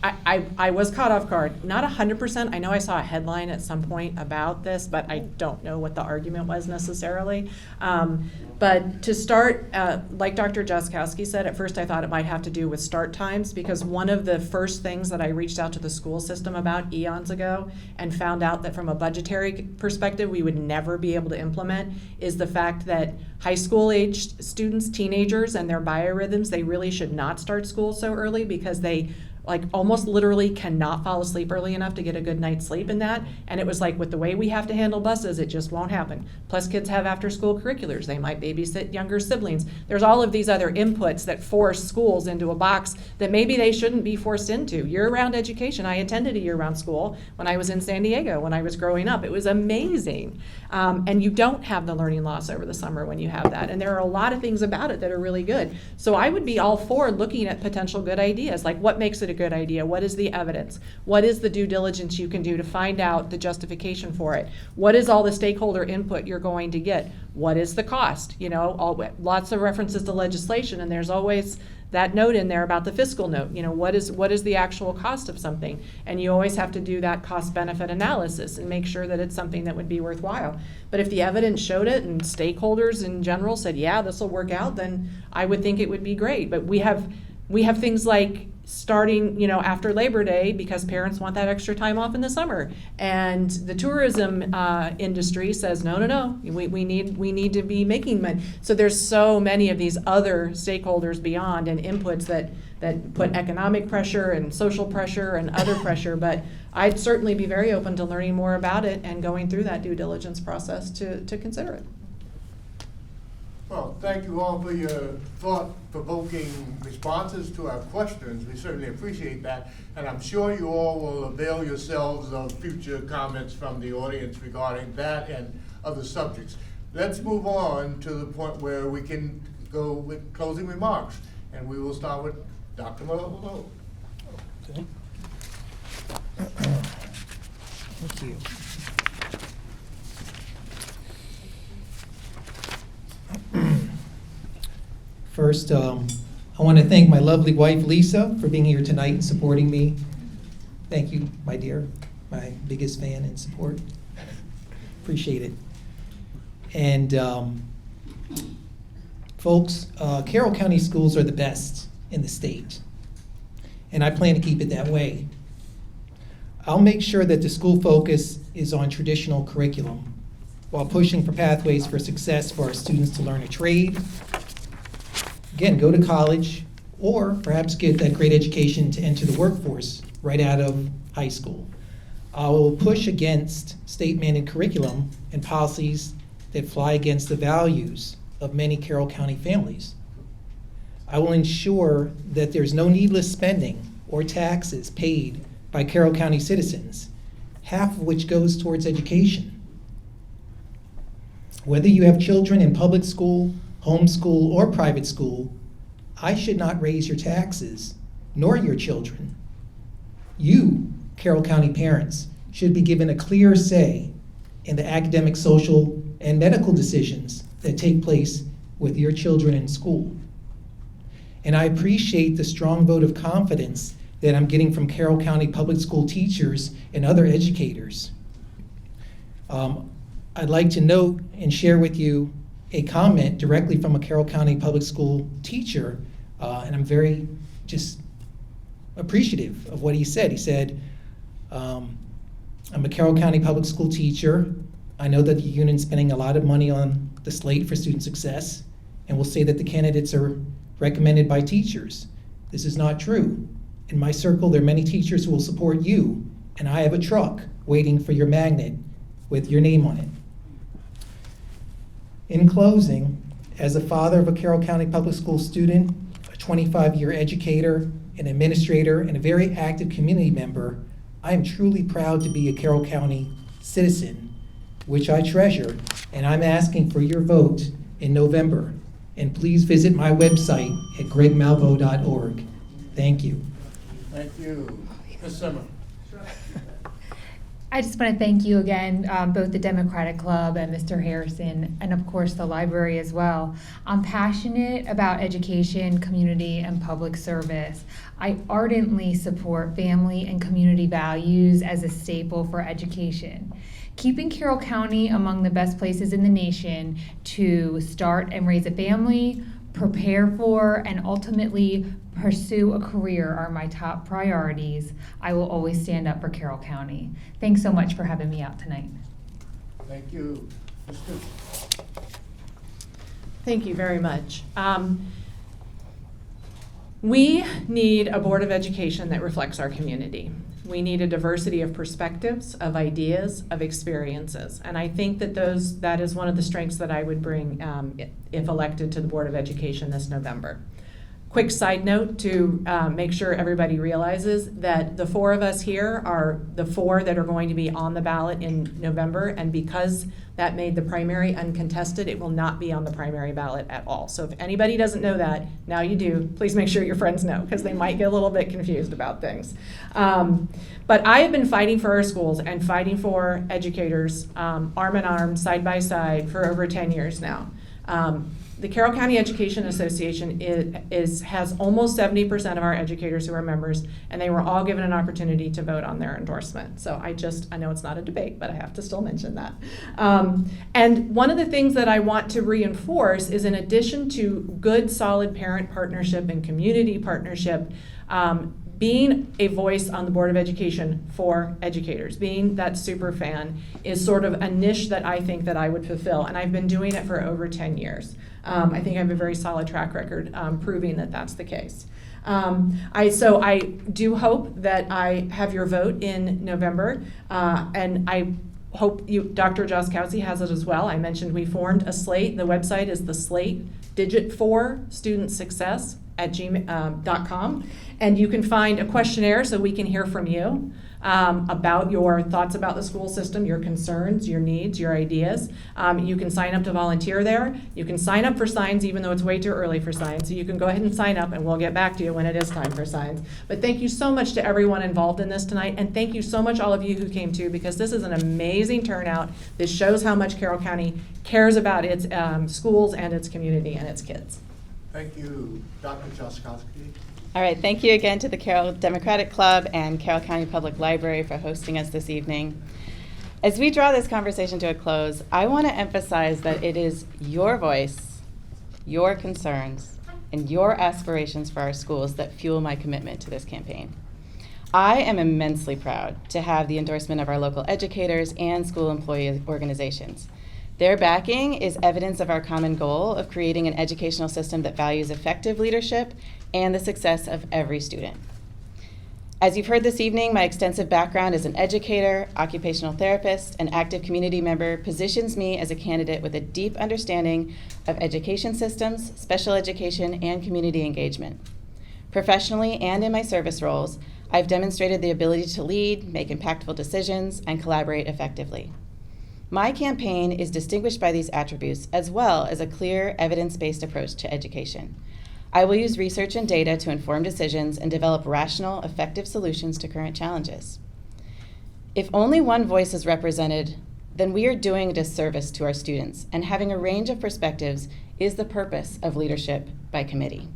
I was caught off guard. Not 100%. I know I saw a headline at some point about this, but I don't know what the argument was necessarily. But to start, like Dr. Jaskowski said, at first I thought it might have to do with start times, because one of the first things that I reached out to the school system about eons ago and found out that from a budgetary perspective we would never be able to implement is the fact that high school aged students, teenagers, and their biorhythms, they really should not start school so early because they like almost literally cannot fall asleep early enough to get a good night's sleep in that. And it was like, with the way we have to handle buses, it just won't happen. Plus kids have after school curriculars. They might babysit younger siblings. There's all of these other inputs that force schools into a box that maybe they shouldn't be forced into. Year-round education, I attended a year-round school when I was in San Diego when I was growing up. It was amazing. And you don't have the learning loss over the summer when you have that. And there are a lot of things about it that are really good. So I would be all for looking at potential good ideas, like what makes it a good idea? What is the evidence? What is the due diligence you can do to find out the justification for it? What is all the stakeholder input you're going to get? What is the cost? You know, lots of references to legislation, and there's always that note in there about the fiscal note. You know, what is the actual cost of something? And you always have to do that cost-benefit analysis and make sure that it's something that would be worthwhile. But if the evidence showed it and stakeholders in general said, yeah, this will work out, then I would think it would be great. But we have things like starting, you know, after Labor Day because parents want that extra time off in the summer. And the tourism industry says, no, we need to be making money. So there's so many of these other stakeholders beyond and inputs that put economic pressure and social pressure and other pressure. But I'd certainly be very open to learning more about it and going through that due diligence process to consider it. Well, thank you all for your thought-provoking responses to our questions. We certainly appreciate that. And I'm sure you all will avail yourselves of future comments from the audience regarding that and other subjects. Let's move on to the point where we can go with closing remarks. And we will start with Dr. Malone. Okay. Thank you. First, I want to thank my lovely wife, Lisa, for being here tonight and supporting me. Thank you, my dear, my biggest fan and support. Appreciate it. And folks, Carroll County schools are the best in the state, and I plan to keep it that way. I'll make sure that the school focus is on traditional curriculum while pushing for pathways for success for our students to learn a trade, again, go to college, or perhaps get that great education to enter the workforce right out of high school. I will push against state-mandated curriculum and policies that fly against the values of many Carroll County families. I will ensure that there's no needless spending or taxes paid by Carroll County citizens, half of which goes towards education. Whether you have children in public school, homeschool, or private school, I should not raise your taxes, nor your children. You, Carroll County parents, should be given a clear say in the academic, social, and medical decisions that take place with your children in school. And I appreciate the strong vote of confidence that I'm getting from Carroll County public school teachers and other educators. I'd like to note and share with you a comment directly from a Carroll County Public School teacher, and I'm very just appreciative of what he said. He said, I'm a Carroll County Public School teacher. I know that the union's spending a lot of money on the slate for student success, and will say that the candidates are recommended by teachers. This is not true. In my circle, there are many teachers who will support you, and I have a truck waiting for your magnet with your name on it. In closing, as a father of a Carroll County Public School student, a 25-year educator, an administrator, and a very active community member, I am truly proud to be a Carroll County citizen, which I treasure, and I'm asking for your vote in November. And please visit my website at gregmalvo.org. Thank you. Thank you. Ms. Zimmer. I just want to thank you again, both the Democratic Club and Mr. Harrison, and of course the library as well. I'm passionate about education, community, and public service. I ardently support family and community values as a staple for education. Keeping Carroll County among the best places in the nation to start and raise a family, prepare for, and ultimately pursue a career are my top priorities. I will always stand up for Carroll County. Thanks so much for having me out tonight. Thank you. Ms. Stewart. Thank you very much. We need a Board of Education that reflects our community. We need a diversity of perspectives, of ideas, of experiences. And I think that that is one of the strengths that I would bring if elected to the Board of Education this November. Quick side note to make sure everybody realizes that the four of us here are the four that are going to be on the ballot in November, and because that made the primary uncontested, it will not be on the primary ballot at all. So if anybody doesn't know that, now you do. Please make sure your friends know, because they might get a little bit confused about things. But I have been fighting for our schools and fighting for educators arm in arm, side by side, for over 10 years now. The Carroll County Education Association has almost 70% of our educators who are members, and they were all given an opportunity to vote on their endorsement. So I know it's not a debate, but I have to still mention that. And one of the things that I want to reinforce is, in addition to good, solid parent partnership and community partnership, being a voice on the Board of Education for educators, being that super fan, is sort of a niche that I think that I would fulfill, and I've been doing it for over 10 years. I think I have a very solid track record proving that that's the case. So I do hope that I have your vote in November, and I hope Dr. Joskowski has it as well. I mentioned we formed a slate. The website is the slate, digit 4, student success @gmail.com. And you can find a questionnaire so we can hear from you about your thoughts about the school system, your concerns, your needs, your ideas. You can sign up to volunteer there. You can sign up for signs, even though it's way too early for signs. So you can go ahead and sign up, and we'll get back to you when it is time for signs. But thank you so much to everyone involved in this tonight, and thank you so much all of you who came too, because this is an amazing turnout. This shows how much Carroll County cares about its schools and its community and its kids. Thank you, Dr. Joskowski. All right, thank you again to the Carroll Democratic Club and Carroll County Public Library for hosting us this evening. As we draw this conversation to a close, I want to emphasize that it is your voice, your concerns, and your aspirations for our schools that fuel my commitment to this campaign. I am immensely proud to have the endorsement of our local educators and school employee organizations. Their backing is evidence of our common goal of creating an educational system that values effective leadership and the success of every student. As you've heard this evening, my extensive background as an educator, occupational therapist, and active community member positions me as a candidate with a deep understanding of education systems, special education, and community engagement. Professionally and in my service roles, I've demonstrated the ability to lead, make impactful decisions, and collaborate effectively. My campaign is distinguished by these attributes, as well as a clear, evidence-based approach to education. I will use research and data to inform decisions and develop rational, effective solutions to current challenges. If only one voice is represented, then we are doing a disservice to our students, and having a range of perspectives is the purpose of leadership by committee.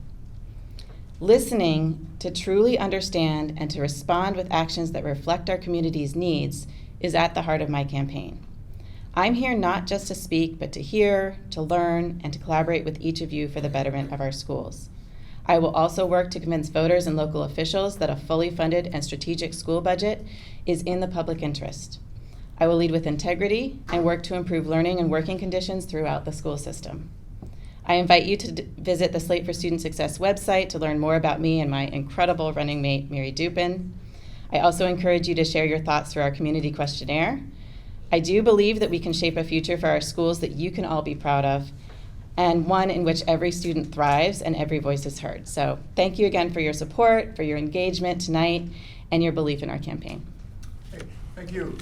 Listening to truly understand and to respond with actions that reflect our community's needs is at the heart of my campaign. I'm here not just to speak, but to hear, to learn, and to collaborate with each of you for the betterment of our schools. I will also work to convince voters and local officials that a fully funded and strategic school budget is in the public interest. I will lead with integrity and work to improve learning and working conditions throughout the school system. I invite you to visit the Slate for Student Success website to learn more about me and my incredible running mate, Mary Dupin. I also encourage you to share your thoughts through our community questionnaire. I do believe that we can shape a future for our schools that you can all be proud of, and one in which every student thrives and every voice is heard. So thank you again for your support, for your engagement tonight, and your belief in our campaign. Okay, thank you.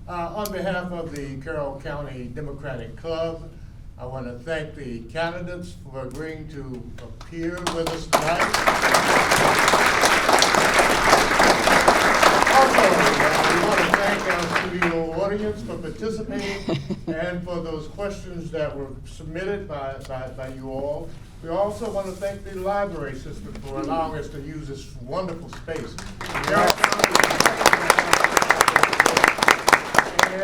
On behalf of the Carroll County Democratic Club, I want to thank the candidates for agreeing to appear with us tonight. Also, we want to thank our studio audience for participating and for those questions that were submitted by you all. We also want to thank the library system for allowing us to use this wonderful space. And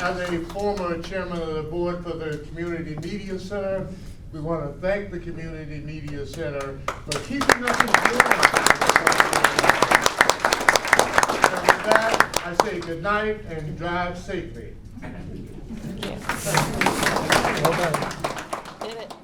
as a former chairman of the board for the Community Media Center, we want to thank the Community Media Center for keeping us informed. And with that, I say good night and drive safely. Thank you. Well done. Did it.